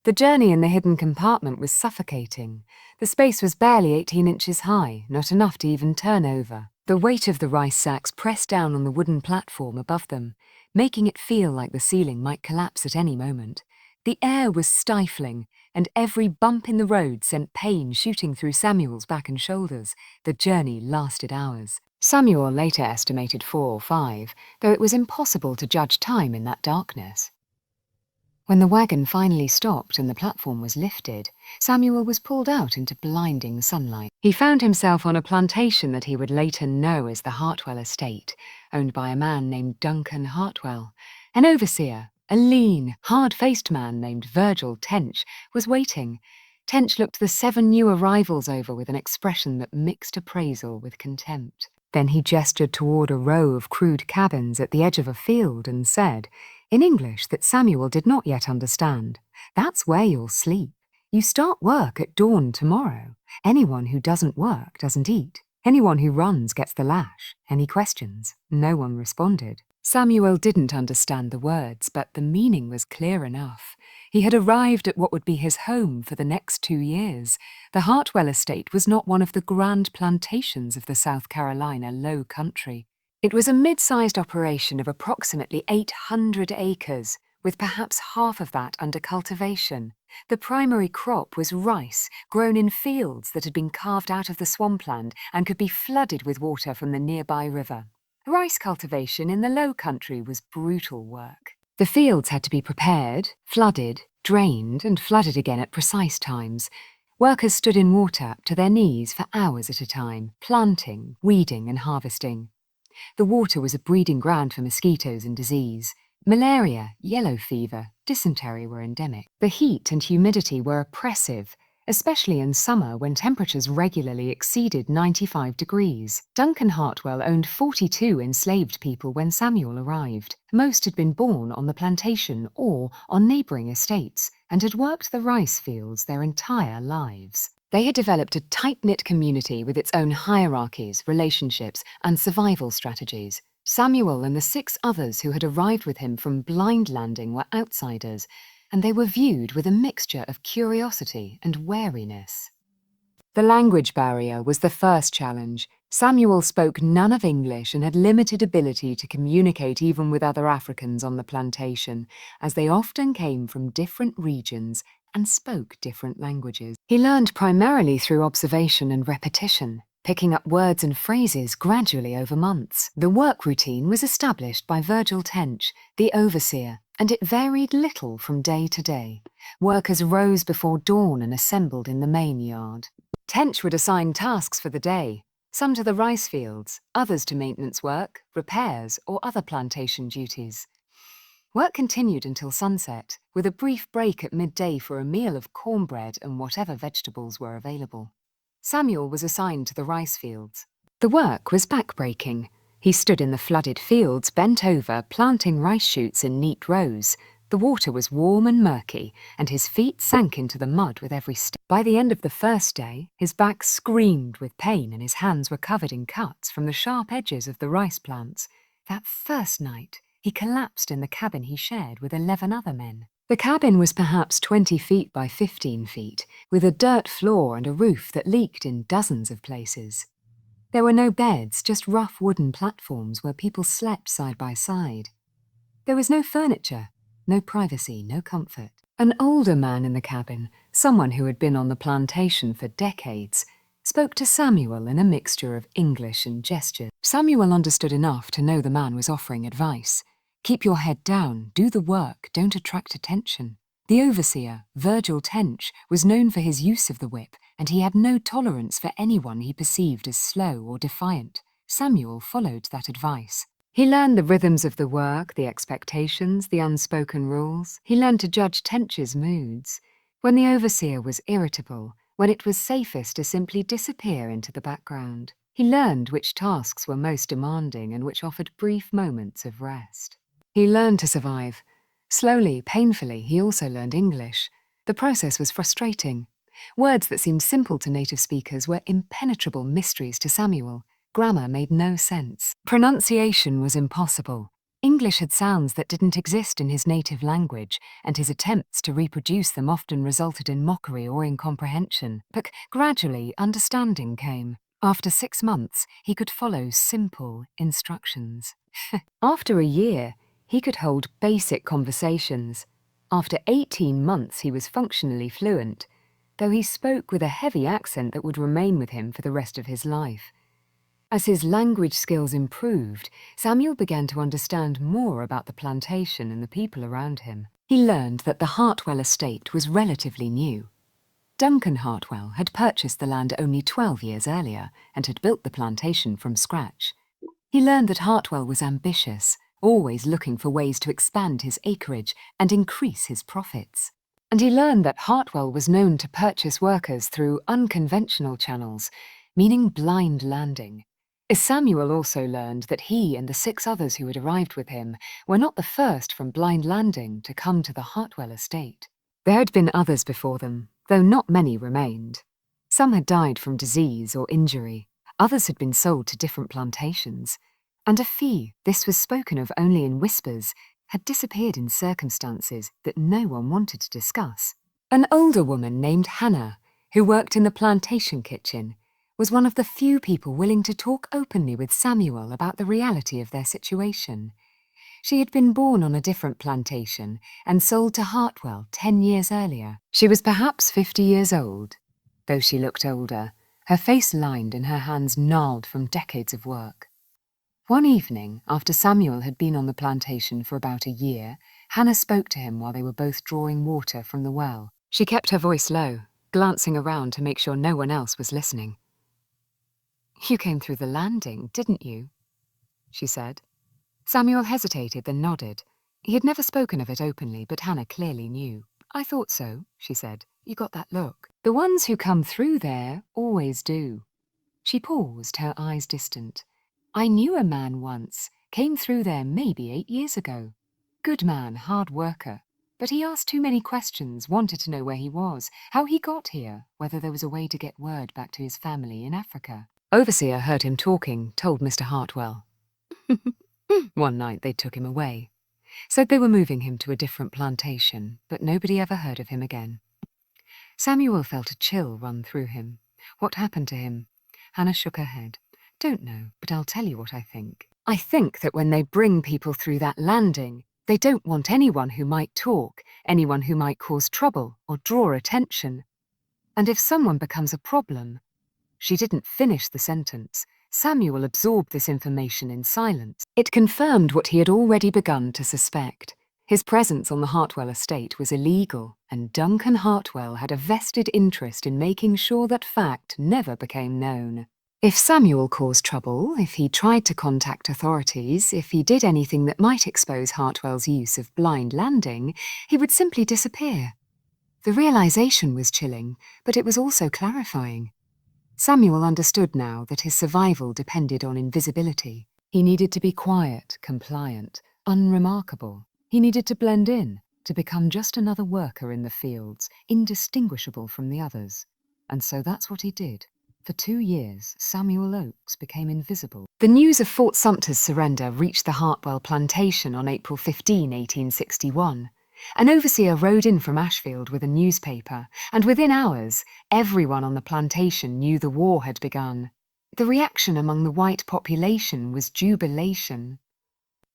The journey in the hidden compartment was suffocating. The space was barely 18 inches high, not enough to even turn over. The weight of the rice sacks pressed down on the wooden platform above them, making it feel like the ceiling might collapse at any moment. The air was stifling, and every bump in the road sent pain shooting through Samuel's back and shoulders. The journey lasted hours. Samuel later estimated 4 or 5, though it was impossible to judge time in that darkness. When the wagon finally stopped and the platform was lifted, Samuel was pulled out into blinding sunlight. He found himself on a plantation that he would later know as the Hartwell estate, owned by a man named Duncan Hartwell. An overseer, a lean, hard-faced man named Virgil Tench, was waiting. Tench looked the 7 new arrivals over with an expression that mixed appraisal with contempt. Then he gestured toward a row of crude cabins at the edge of a field and said, in English that Samuel did not yet understand, "That's where you'll sleep. You start work at dawn tomorrow. Anyone who doesn't work doesn't eat. Anyone who runs gets the lash. Any questions?" No one responded. Samuel didn't understand the words, but the meaning was clear enough. He had arrived at what would be his home for the next 2 years. The Hartwell estate was not one of the grand plantations of the South Carolina Low Country. It was a mid-sized operation of approximately 800 acres, with perhaps half of that under cultivation. The primary crop was rice, grown in fields that had been carved out of the swampland and could be flooded with water from the nearby river. Rice cultivation in the Low Country was brutal work. The fields had to be prepared, flooded, drained, and flooded again at precise times. Workers stood in water up to their knees for hours at a time, planting, weeding, and harvesting. The water was a breeding ground for mosquitoes and disease. Malaria, yellow fever, dysentery were endemic. The heat and humidity were oppressive, especially in summer when temperatures regularly exceeded 95 degrees. Duncan Hartwell owned 42 enslaved people when Samuel arrived. Most had been born on the plantation or on neighbouring estates and had worked the rice fields their entire lives. They had developed a tight-knit community with its own hierarchies, relationships, and survival strategies. Samuel and the 6 others who had arrived with him from blind landing were outsiders, and they were viewed with a mixture of curiosity and wariness. The language barrier was the first challenge. Samuel spoke none of English and had limited ability to communicate even with other Africans on the plantation, as they often came from different regions and spoke different languages. He learned primarily through observation and repetition. picking up words and phrases gradually over months. The work routine was established by Virgil Tench, the overseer, and it varied little from day to day. Workers rose before dawn and assembled in the main yard. Tench would assign tasks for the day, some to the rice fields, others to maintenance work, repairs, or other plantation duties. Work continued until sunset, with a brief break at midday for a meal of cornbread and whatever vegetables were available. Samuel was assigned to the rice fields. The work was backbreaking. He stood in the flooded fields, bent over, planting rice shoots in neat rows. The water was warm and murky, and his feet sank into the mud with every step. By the end of the first day, his back screamed with pain and his hands were covered in cuts from the sharp edges of the rice plants. That first night, he collapsed in the cabin he shared with 11 other men. The cabin was perhaps 20 feet by 15 feet, with a dirt floor and a roof that leaked in dozens of places. There were no beds, just rough wooden platforms where people slept side by side. There was no furniture, no privacy, no comfort. An older man in the cabin, someone who had been on the plantation for decades, spoke to Samuel in a mixture of English and gesture. Samuel understood enough to know the man was offering advice. Keep your head down, do the work, don't attract attention. The overseer, Virgil Tench, was known for his use of the whip, and he had no tolerance for anyone he perceived as slow or defiant. Samuel followed that advice. He learned the rhythms of the work, the expectations, the unspoken rules. He learned to judge Tench's moods. When the overseer was irritable, when it was safest to simply disappear into the background. He learned which tasks were most demanding and which offered brief moments of rest. He learned to survive. Slowly, painfully, he also learned English. The process was frustrating. Words that seemed simple to native speakers were impenetrable mysteries to Samuel. Grammar made no sense. Pronunciation was impossible. English had sounds that didn't exist in his native language, and his attempts to reproduce them often resulted in mockery or incomprehension. But gradually, understanding came. After 6 months, he could follow simple instructions. After a year, he could hold basic conversations. After 18 months, he was functionally fluent, though he spoke with a heavy accent that would remain with him for the rest of his life. As his language skills improved, Samuel began to understand more about the plantation and the people around him. He learned that the Hartwell estate was relatively new. Duncan Hartwell had purchased the land only 12 years earlier and had built the plantation from scratch. He learned that Hartwell was ambitious, always looking for ways to expand his acreage and increase his profits. And he learned that Hartwell was known to purchase workers through unconventional channels, meaning blind landing. Samuel also learned that he and the 6 others who had arrived with him were not the first from blind landing to come to the Hartwell estate. There had been others before them, though not many remained. Some had died from disease or injury, others had been sold to different plantations, and a fee, this was spoken of only in whispers, had disappeared in circumstances that no one wanted to discuss. An older woman named Hannah, who worked in the plantation kitchen, was one of the few people willing to talk openly with Samuel about the reality of their situation. She had been born on a different plantation and sold to Hartwell 10 years earlier. She was perhaps 50 years old. Though she looked older, her face lined and her hands gnarled from decades of work. One evening, after Samuel had been on the plantation for about a year, Hannah spoke to him while they were both drawing water from the well. She kept her voice low, glancing around to make sure no one else was listening. "You came through the landing, didn't you?" she said. Samuel hesitated, then nodded. He had never spoken of it openly, but Hannah clearly knew. "I thought so," she said. "You got that look. The ones who come through there always do." She paused, her eyes distant. "I knew a man once, came through there maybe 8 years ago. Good man, hard worker. But he asked too many questions, wanted to know where he was, how he got here, whether there was a way to get word back to his family in Africa." Overseer heard him talking, told Mr. Hartwell. One night they took him away. Said they were moving him to a different plantation, but nobody ever heard of him again. Samuel felt a chill run through him. What happened to him? Hannah shook her head. "Don't know, but I'll tell you what I think. I think that when they bring people through that landing, they don't want anyone who might talk, anyone who might cause trouble or draw attention. And if someone becomes a problem, She didn't finish the sentence. Samuel absorbed this information in silence. It confirmed what he had already begun to suspect. His presence on the Hartwell estate was illegal, and Duncan Hartwell had a vested interest in making sure that fact never became known. If Samuel caused trouble, if he tried to contact authorities, if he did anything that might expose Hartwell's use of blind landing, he would simply disappear. The realization was chilling, but it was also clarifying. Samuel understood now that his survival depended on invisibility. He needed to be quiet, compliant, unremarkable. He needed to blend in, to become just another worker in the fields, indistinguishable from the others. And so that's what he did. For 2 years, Samuel Oakes became invisible. The news of Fort Sumter's surrender reached the Hartwell plantation on April 15, 1861. An overseer rode in from Ashfield with a newspaper, and within hours, everyone on the plantation knew the war had begun. The reaction among the white population was jubilation.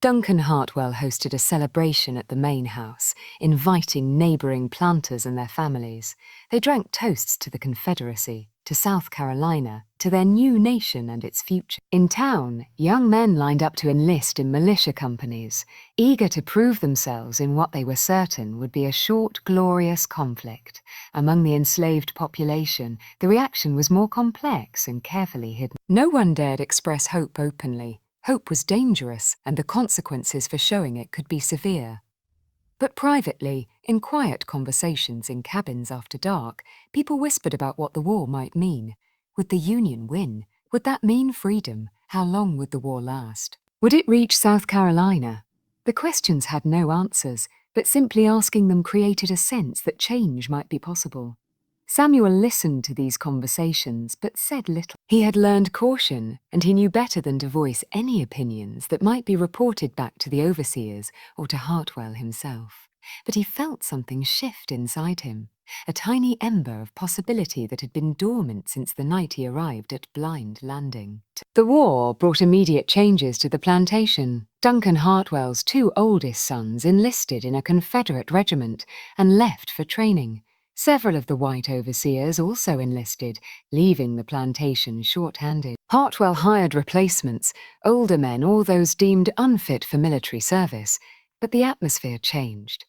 Duncan Hartwell hosted a celebration at the main house, inviting neighbouring planters and their families. They drank toasts to the Confederacy, to South Carolina, to their new nation and its future. In town, young men lined up to enlist in militia companies, eager to prove themselves in what they were certain would be a short, glorious conflict. Among the enslaved population, the reaction was more complex and carefully hidden. No one dared express hope openly. Hope was dangerous, and the consequences for showing it could be severe. But privately, in quiet conversations in cabins after dark, people whispered about what the war might mean. Would the Union win? Would that mean freedom? How long would the war last? Would it reach South Carolina? The questions had no answers, but simply asking them created a sense that change might be possible. Samuel listened to these conversations, but said little. He had learned caution, and he knew better than to voice any opinions that might be reported back to the overseers or to Hartwell himself. But he felt something shift inside him, a tiny ember of possibility that had been dormant since the night he arrived at Blind Landing. The war brought immediate changes to the plantation. Duncan Hartwell's 2 oldest sons enlisted in a Confederate regiment and left for training. Several of the white overseers also enlisted, leaving the plantation short-handed. Hartwell hired replacements, older men or those deemed unfit for military service, but the atmosphere changed.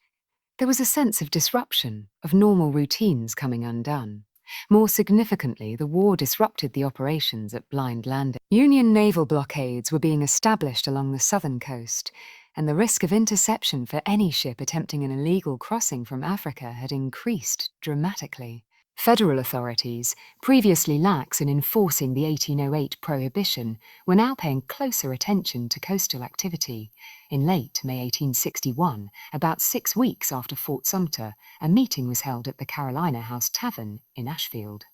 There was a sense of disruption, of normal routines coming undone. More significantly, the war disrupted the operations at Blind Landing. Union naval blockades were being established along the southern coast, and the risk of interception for any ship attempting an illegal crossing from Africa had increased dramatically. Federal authorities, previously lax in enforcing the 1808 prohibition, were now paying closer attention to coastal activity. In late May 1861, about 6 weeks after Fort Sumter, a meeting was held at the Carolina House Tavern in Ashfield.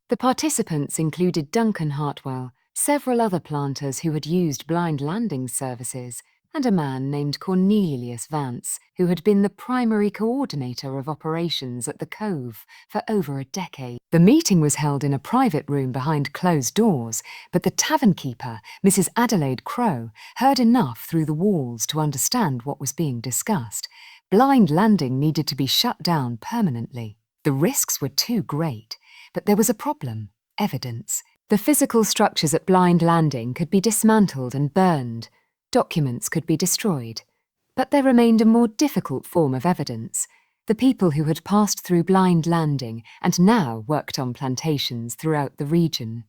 The participants included Duncan Hartwell, several other planters who had used Blind Landing services, and a man named Cornelius Vance, who had been the primary coordinator of operations at the Cove for over a decade. The meeting was held in a private room behind closed doors, but the tavern keeper, Mrs. Adelaide Crowe, heard enough through the walls to understand what was being discussed. Blind Landing needed to be shut down permanently. The risks were too great, but there was a problem: evidence. The physical structures at Blind Landing could be dismantled and burned. Documents could be destroyed. But there remained a more difficult form of evidence: the people who had passed through Blind Landing and now worked on plantations throughout the region.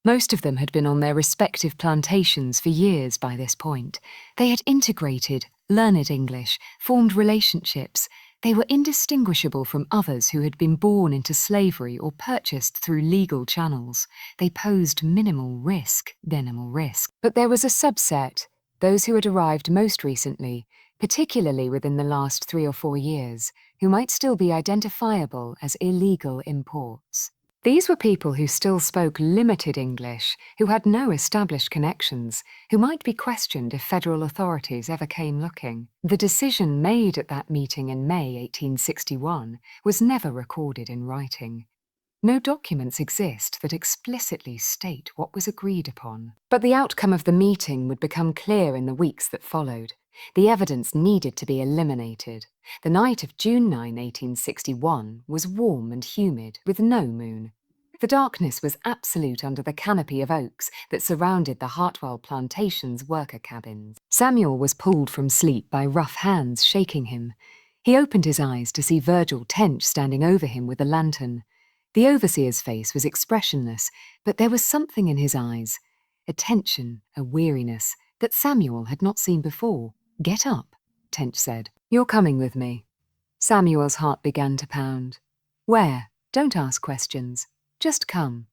Most of them had been on their respective plantations for years by this point. They had integrated, learned English, formed relationships. They were indistinguishable from others who had been born into slavery or purchased through legal channels. They posed minimal risk. But there was a subset, those who had arrived most recently, particularly within the last 3 or 4 years, who might still be identifiable as illegal imports. These were people who still spoke limited English, who had no established connections, who might be questioned if federal authorities ever came looking. The decision made at that meeting in May 1861 was never recorded in writing. No documents exist that explicitly state what was agreed upon. But the outcome of the meeting would become clear in the weeks that followed. The evidence needed to be eliminated. The night of June 9, 1861 was warm and humid, with no moon. The darkness was absolute under the canopy of oaks that surrounded the Hartwell plantation's worker cabins. Samuel was pulled from sleep by rough hands shaking him. He opened his eyes to see Virgil Tench standing over him with a lantern. The overseer's face was expressionless, but there was something in his eyes, a tension, a weariness, that Samuel had not seen before. "Get up," Tench said. "You're coming with me." Samuel's heart began to pound. "Where? Don't ask questions. Just come."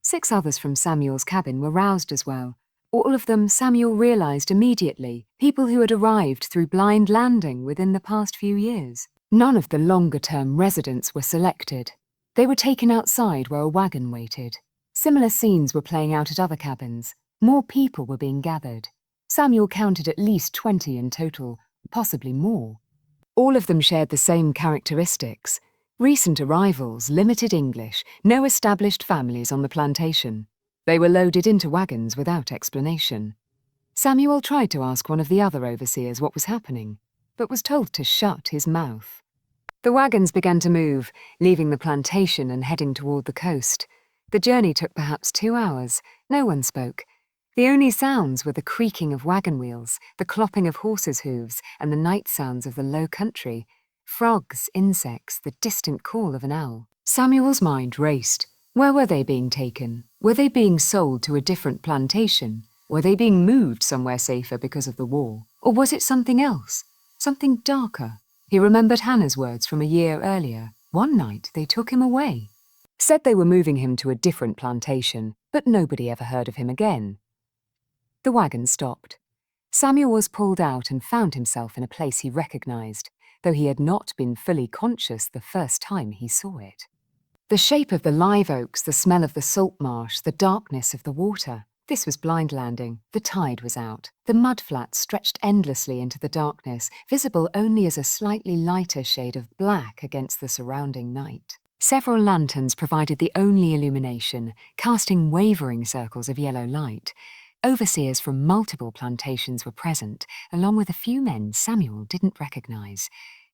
6 others from Samuel's cabin were roused as well. All of them, Samuel realized immediately, people who had arrived through blind landing within the past few years. None of the longer-term residents were selected. They were taken outside where a wagon waited. Similar scenes were playing out at other cabins. More people were being gathered. Samuel counted at least 20 in total, possibly more. All of them shared the same characteristics. Recent arrivals, limited English, no established families on the plantation. They were loaded into wagons without explanation. Samuel tried to ask one of the other overseers what was happening, but was told to shut his mouth. The wagons began to move, leaving the plantation and heading toward the coast. The journey took perhaps 2 hours. No one spoke. The only sounds were the creaking of wagon wheels, the clopping of horses' hooves, and the night sounds of the low country. Frogs, insects, the distant call of an owl. Samuel's mind raced. Where were they being taken? Were they being sold to a different plantation? Were they being moved somewhere safer because of the war? Or was it something else? Something darker? He remembered Hannah's words from a year earlier. One night they took him away. Said they were moving him to a different plantation, but nobody ever heard of him again. The wagon stopped. Samuel was pulled out and found himself in a place he recognized, though he had not been fully conscious the first time he saw it. The shape of the live oaks, the smell of the salt marsh, the darkness of the water. This was blind landing. The tide was out. The mudflats stretched endlessly into the darkness, visible only as a slightly lighter shade of black against the surrounding night. Several lanterns provided the only illumination, casting wavering circles of yellow light. Overseers from multiple plantations were present, along with a few men Samuel didn't recognize.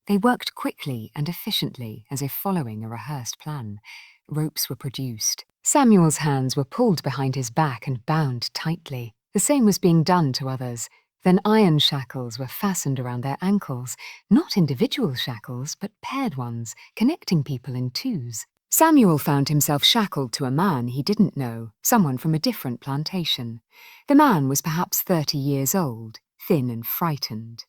They worked quickly and efficiently, as if following a rehearsed plan. Ropes were produced. Samuel's hands were pulled behind his back and bound tightly. The same was being done to others. Then iron shackles were fastened around their ankles, not individual shackles, but paired ones, connecting people in twos. Samuel found himself shackled to a man he didn't know, someone from a different plantation. The man was perhaps 30 years old, thin and frightened.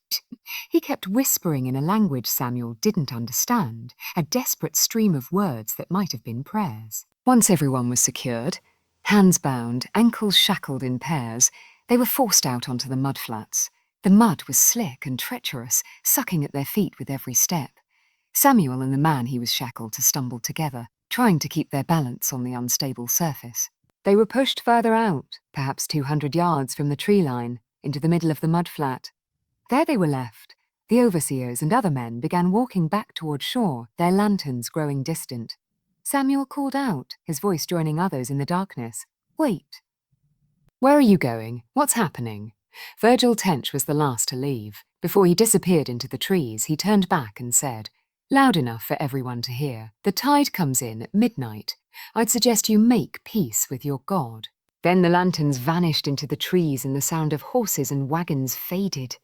He kept whispering in a language Samuel didn't understand, a desperate stream of words that might have been prayers. Once everyone was secured, hands bound, ankles shackled in pairs, they were forced out onto the mudflats. The mud was slick and treacherous, sucking at their feet with every step. Samuel and the man he was shackled to stumbled together, trying to keep their balance on the unstable surface. They were pushed further out, perhaps 200 yards from the tree line, into the middle of the mudflat. There they were left. The overseers and other men began walking back toward shore, their lanterns growing distant. Samuel called out, his voice joining others in the darkness. "Wait." "Where are you going? What's happening?" Virgil Tench was the last to leave. Before he disappeared into the trees, he turned back and said, loud enough for everyone to hear, "The tide comes in at midnight. I'd suggest you make peace with your God." Then the lanterns vanished into the trees and the sound of horses and wagons faded.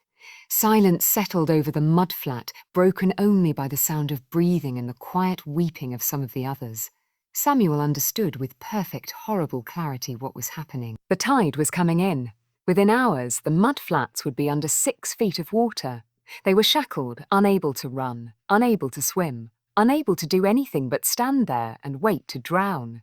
Silence settled over the mudflat, broken only by the sound of breathing and the quiet weeping of some of the others. Samuel understood with perfect, horrible clarity what was happening. The tide was coming in. Within hours, the mudflats would be under 6 feet of water. They were shackled, unable to run, unable to swim, unable to do anything but stand there and wait to drown.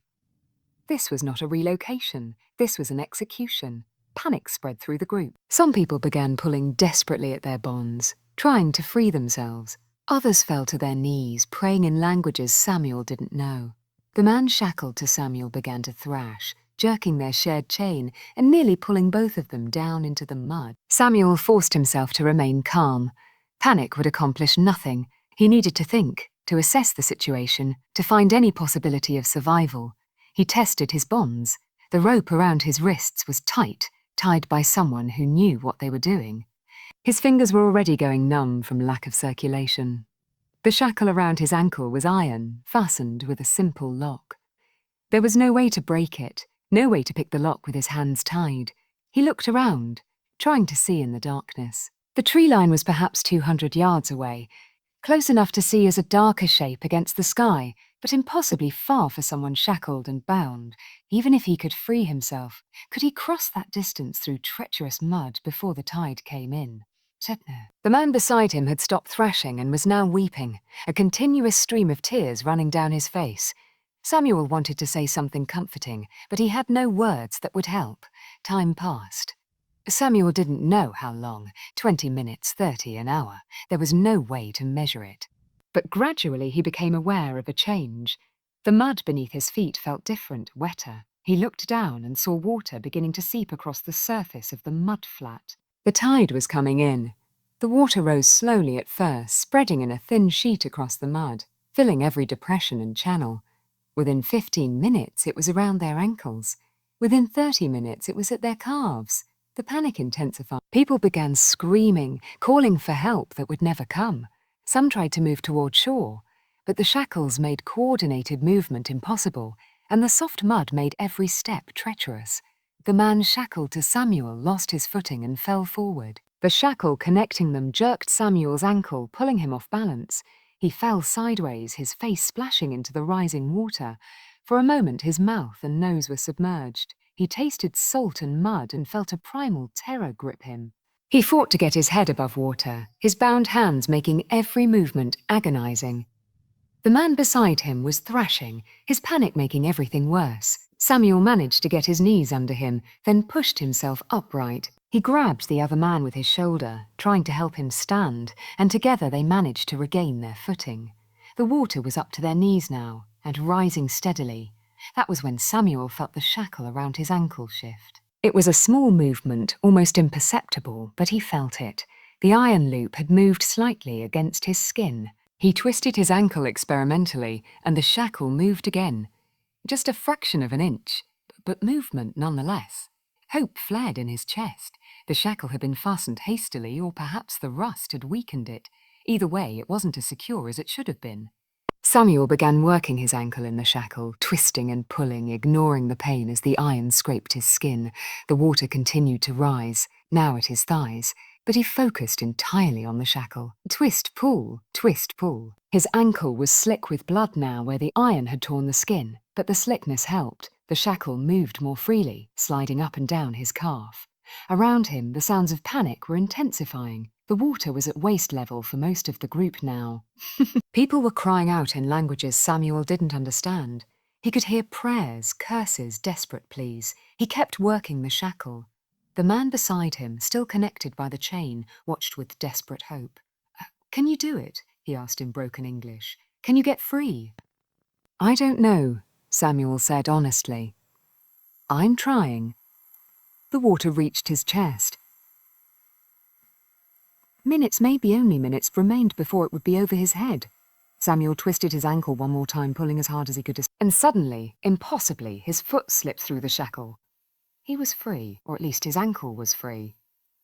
This was not a relocation. This was an execution. Panic spread through the group. Some people began pulling desperately at their bonds, trying to free themselves. Others fell to their knees, praying in languages Samuel didn't know. The man shackled to Samuel began to thrash, jerking their shared chain and nearly pulling both of them down into the mud. Samuel forced himself to remain calm. Panic would accomplish nothing. He needed to think, to assess the situation, to find any possibility of survival. He tested his bonds. The rope around his wrists was tight, tied by someone who knew what they were doing. His fingers were already going numb from lack of circulation. The shackle around his ankle was iron, fastened with a simple lock. There was no way to break it, no way to pick the lock with his hands tied. He looked around, trying to see in the darkness. The tree line was perhaps 200 yards away, close enough to see as a darker shape against the sky, but impossibly far for someone shackled and bound. Even if he could free himself, could he cross that distance through treacherous mud before the tide came in? Chetner. The man beside him had stopped thrashing and was now weeping, a continuous stream of tears running down his face. Samuel wanted to say something comforting, but he had no words that would help. Time passed. Samuel didn't know how long, 20 minutes, 30, an hour. There was no way to measure it. But gradually he became aware of a change. The mud beneath his feet felt different, wetter. He looked down and saw water beginning to seep across the surface of the mud flat. The tide was coming in. The water rose slowly at first, spreading in a thin sheet across the mud, filling every depression and channel. Within 15 minutes, it was around their ankles. Within 30 minutes, it was at their calves. The panic intensified. People began screaming, calling for help that would never come. Some tried to move toward shore, but the shackles made coordinated movement impossible, and the soft mud made every step treacherous. The man shackled to Samuel lost his footing and fell forward. The shackle connecting them jerked Samuel's ankle, pulling him off balance. He fell sideways, his face splashing into the rising water. For a moment his mouth and nose were submerged. He tasted salt and mud and felt a primal terror grip him. He fought to get his head above water, his bound hands making every movement agonizing. The man beside him was thrashing, his panic making everything worse. Samuel managed to get his knees under him, then pushed himself upright. He grabbed the other man with his shoulder, trying to help him stand, and together they managed to regain their footing. The water was up to their knees now, and rising steadily. That was when Samuel felt the shackle around his ankle shift. It was a small movement, almost imperceptible, but he felt it. The iron loop had moved slightly against his skin. He twisted his ankle experimentally, and the shackle moved again. Just a fraction of an inch, but movement nonetheless. Hope flared in his chest. The shackle had been fastened hastily, or perhaps the rust had weakened it. Either way, it wasn't as secure as it should have been. Samuel began working his ankle in the shackle, twisting and pulling, ignoring the pain as the iron scraped his skin. The water continued to rise, now at his thighs, but he focused entirely on the shackle. Twist, pull, twist, pull. His ankle was slick with blood now where the iron had torn the skin, but the slickness helped. The shackle moved more freely, sliding up and down his calf. Around him, the sounds of panic were intensifying. The water was at waist level for most of the group now. People were crying out in languages Samuel didn't understand. He could hear prayers, curses, desperate pleas. He kept working the shackle. The man beside him, still connected by the chain, watched with desperate hope. "Can you do it?" he asked in broken English. "Can you get free?" "I don't know," Samuel said honestly. "I'm trying." The water reached his chest. Minutes, maybe only minutes, remained before it would be over his head. Samuel twisted his ankle one more time, pulling as hard as he could, and suddenly, impossibly, his foot slipped through the shackle. He was free, or at least his ankle was free.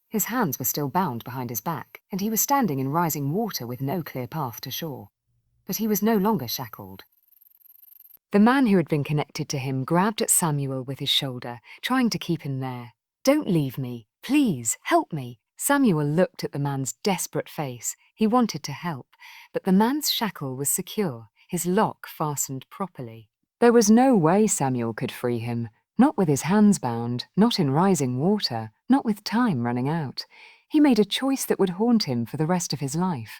His hands were still bound behind his back, and he was standing in rising water with no clear path to shore. But he was no longer shackled. The man who had been connected to him grabbed at Samuel with his shoulder, trying to keep him there. "Don't leave me. Please, help me." Samuel looked at the man's desperate face. He wanted to help, but the man's shackle was secure, his lock fastened properly. There was no way Samuel could free him, not with his hands bound, not in rising water, not with time running out. He made a choice that would haunt him for the rest of his life.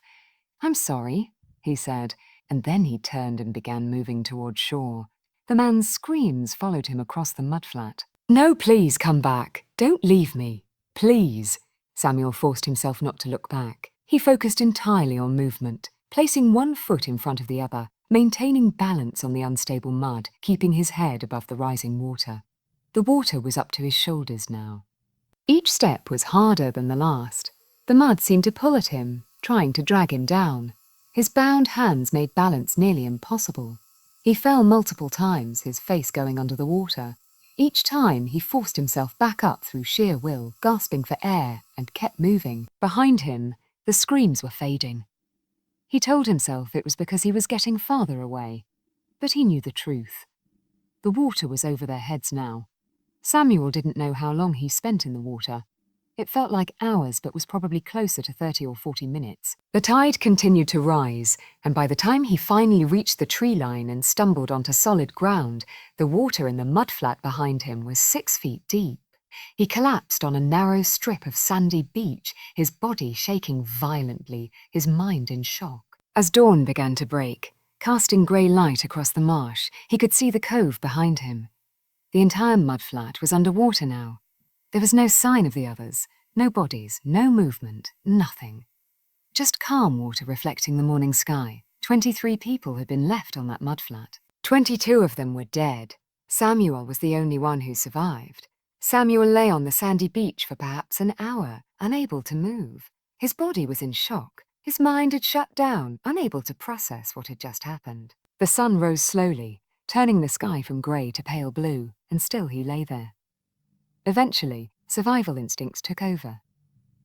"I'm sorry," he said, and then he turned and began moving toward shore. The man's screams followed him across the mudflat. "No, please come back. Don't leave me. Please." Samuel forced himself not to look back. He focused entirely on movement, placing one foot in front of the other, maintaining balance on the unstable mud, keeping his head above the rising water. The water was up to his shoulders now. Each step was harder than the last. The mud seemed to pull at him, trying to drag him down. His bound hands made balance nearly impossible. He fell multiple times, his face going under the water. Each time he forced himself back up through sheer will, gasping for air, and kept moving. Behind him, the screams were fading. He told himself it was because he was getting farther away, but he knew the truth. The water was over their heads now. Samuel didn't know how long he spent in the water. It felt like hours, but was probably closer to 30 or 40 minutes. The tide continued to rise, and by the time he finally reached the tree line and stumbled onto solid ground, the water in the mudflat behind him was 6 feet deep. He collapsed on a narrow strip of sandy beach, his body shaking violently, his mind in shock. As dawn began to break, casting grey light across the marsh, he could see the cove behind him. The entire mudflat was under water now. There was no sign of the others, no bodies, no movement, nothing. Just calm water reflecting the morning sky. 23 people had been left on that mudflat. 22 of them were dead. Samuel was the only one who survived. Samuel lay on the sandy beach for perhaps an hour, unable to move. His body was in shock. His mind had shut down, unable to process what had just happened. The sun rose slowly, turning the sky from grey to pale blue, and still he lay there. Eventually, survival instincts took over.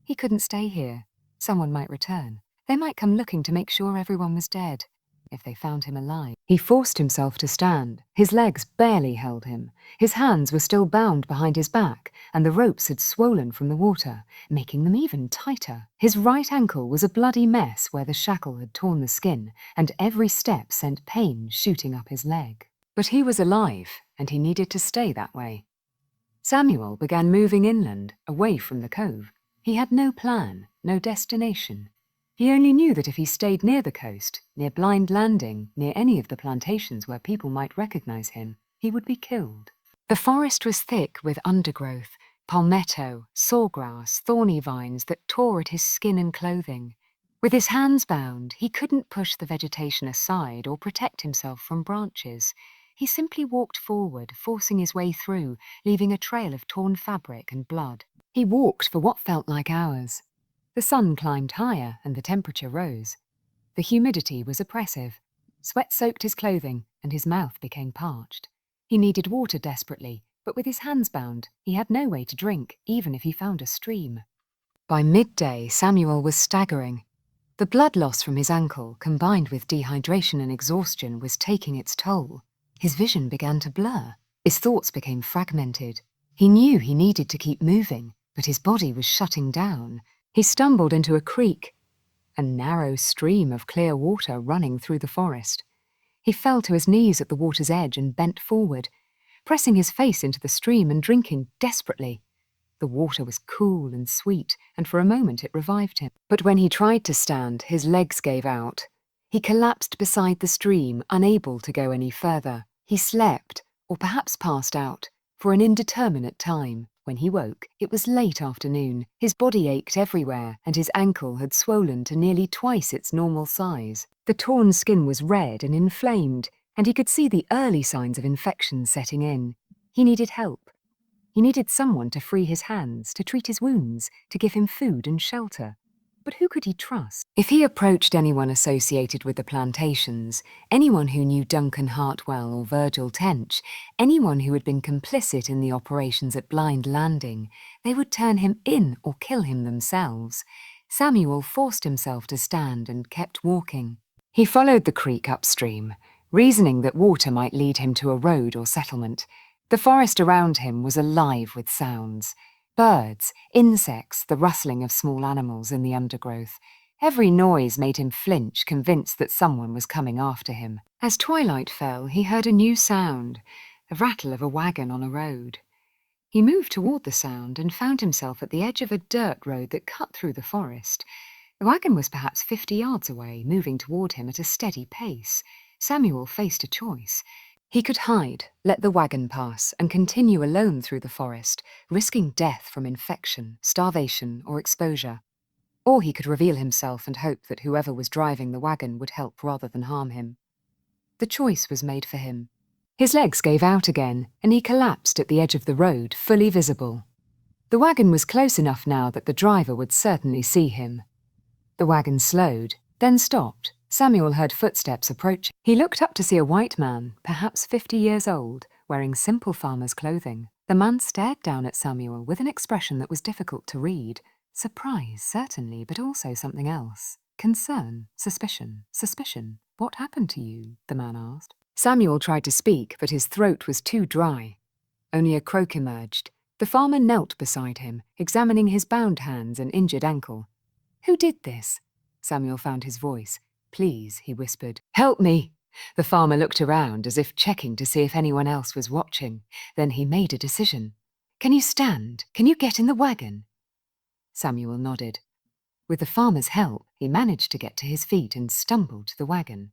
He couldn't stay here. Someone might return. They might come looking to make sure everyone was dead. If they found him alive. He forced himself to stand. His legs barely held him. His hands were still bound behind his back, and the ropes had swollen from the water, making them even tighter. His right ankle was a bloody mess where the shackle had torn the skin, and every step sent pain shooting up his leg. But he was alive, and he needed to stay that way. Samuel began moving inland, away from the cove. He had no plan, no destination. He only knew that if he stayed near the coast, near Blind Landing, near any of the plantations where people might recognize him, he would be killed. The forest was thick with undergrowth, palmetto, sawgrass, thorny vines that tore at his skin and clothing. With his hands bound, he couldn't push the vegetation aside or protect himself from branches. He simply walked forward, forcing his way through, leaving a trail of torn fabric and blood. He walked for what felt like hours. The sun climbed higher and the temperature rose. The humidity was oppressive. Sweat soaked his clothing and his mouth became parched. He needed water desperately, but with his hands bound, he had no way to drink, even if he found a stream. By midday, Samuel was staggering. The blood loss from his ankle, combined with dehydration and exhaustion, was taking its toll. His vision began to blur. His thoughts became fragmented. He knew he needed to keep moving, but his body was shutting down. He stumbled into a creek, a narrow stream of clear water running through the forest. He fell to his knees at the water's edge and bent forward, pressing his face into the stream and drinking desperately. The water was cool and sweet, and for a moment it revived him. But when he tried to stand, his legs gave out. He collapsed beside the stream, unable to go any further. He slept, or perhaps passed out, for an indeterminate time. When he woke, it was late afternoon. His body ached everywhere, and his ankle had swollen to nearly twice its normal size. The torn skin was red and inflamed, and he could see the early signs of infection setting in. He needed help. He needed someone to free his hands, to treat his wounds, to give him food and shelter. But who could he trust? If he approached anyone associated with the plantations, anyone who knew Duncan Hartwell or Virgil Tench, anyone who had been complicit in the operations at Blind Landing, they would turn him in or kill him themselves. Samuel forced himself to stand and kept walking. He followed the creek upstream, reasoning that water might lead him to a road or settlement. The forest around him was alive with sounds. Birds, insects, the rustling of small animals in the undergrowth. Every noise made him flinch, convinced that someone was coming after him. As twilight fell, he heard a new sound, the rattle of a wagon on a road. He moved toward the sound and found himself at the edge of a dirt road that cut through the forest. The wagon was perhaps 50 yards away, moving toward him at a steady pace. Samuel faced a choice. He could hide, let the wagon pass, and continue alone through the forest, risking death from infection, starvation, or exposure. Or he could reveal himself and hope that whoever was driving the wagon would help rather than harm him. The choice was made for him. His legs gave out again, and he collapsed at the edge of the road, fully visible. The wagon was close enough now that the driver would certainly see him. The wagon slowed, then stopped. Samuel heard footsteps approaching. He looked up to see a white man, perhaps 50 years old, wearing simple farmer's clothing. The man stared down at Samuel with an expression that was difficult to read. Surprise, certainly, but also something else. Concern, suspicion. What happened to you? The man asked. Samuel tried to speak, but his throat was too dry. Only a croak emerged. The farmer knelt beside him, examining his bound hands and injured ankle. "Who did this?" Samuel found his voice. "Please," he whispered. "Help me!" The farmer looked around as if checking to see if anyone else was watching. Then he made a decision. "Can you stand? Can you get in the wagon?" Samuel nodded. With the farmer's help, he managed to get to his feet and stumbled to the wagon.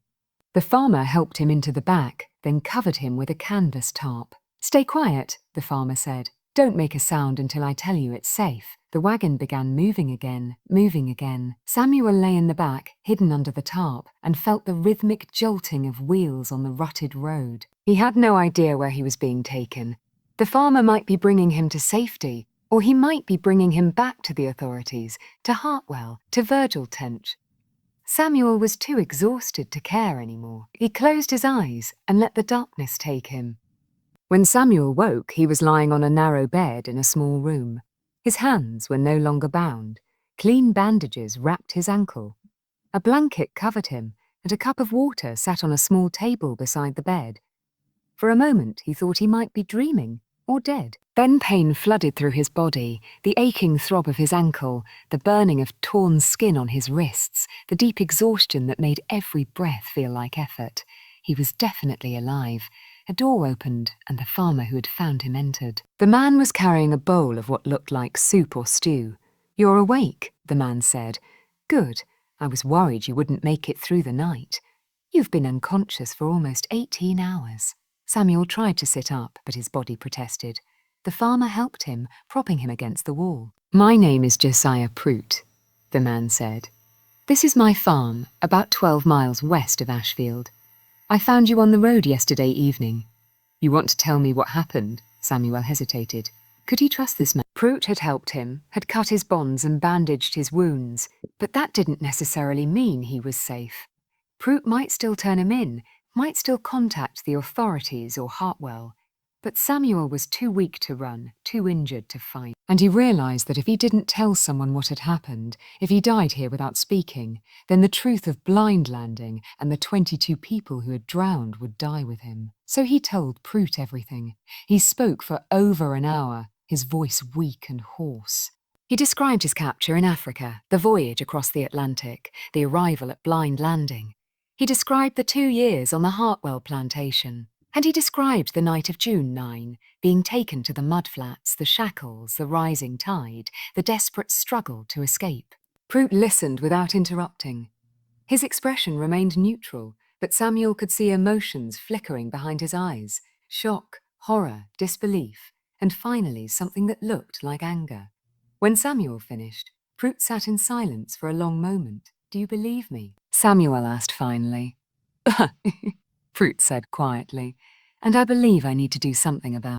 The farmer helped him into the back, then covered him with a canvas tarp. "Stay quiet," the farmer said. "Don't make a sound until I tell you it's safe." The wagon began moving again, moving again. Samuel lay in the back, hidden under the tarp, and felt the rhythmic jolting of wheels on the rutted road. He had no idea where he was being taken. The farmer might be bringing him to safety, or he might be bringing him back to the authorities, to Hartwell, to Virgil Tench. Samuel was too exhausted to care anymore. He closed his eyes and let the darkness take him. When Samuel woke, he was lying on a narrow bed in a small room. His hands were no longer bound. Clean bandages wrapped his ankle. A blanket covered him, and a cup of water sat on a small table beside the bed. For a moment, he thought he might be dreaming or dead. Then pain flooded through his body, the aching throb of his ankle, the burning of torn skin on his wrists, the deep exhaustion that made every breath feel like effort. He was definitely alive. A door opened, and the farmer who had found him entered. The man was carrying a bowl of what looked like soup or stew. "You're awake," the man said. "Good. I was worried you wouldn't make it through the night. You've been unconscious for almost 18 hours. Samuel tried to sit up, but his body protested. The farmer helped him, propping him against the wall. "My name is Josiah Prout," the man said. "This is my farm, about 12 miles west of Ashfield. I found you on the road yesterday evening." "You want to tell me what happened?" Samuel hesitated. Could he trust this man? Prout had helped him, had cut his bonds and bandaged his wounds, but that didn't necessarily mean he was safe. Prout might still turn him in, might still contact the authorities or Hartwell. But Samuel was too weak to run, too injured to fight. And he realised that if he didn't tell someone what had happened, if he died here without speaking, then the truth of blind landing and the 22 people who had drowned would die with him. So he told Prout everything. He spoke for over an hour, his voice weak and hoarse. He described his capture in Africa, the voyage across the Atlantic, the arrival at Blind Landing. He described the 2 years on the Hartwell plantation. And he described the night of June 9, being taken to the mudflats, the shackles, the rising tide, the desperate struggle to escape. Prout listened without interrupting. His expression remained neutral, but Samuel could see emotions flickering behind his eyes: shock, horror, disbelief, and finally something that looked like anger. When Samuel finished, Prout sat in silence for a long moment. "Do you believe me?" Samuel asked finally. Prout said quietly, "And I believe I need to do something about it."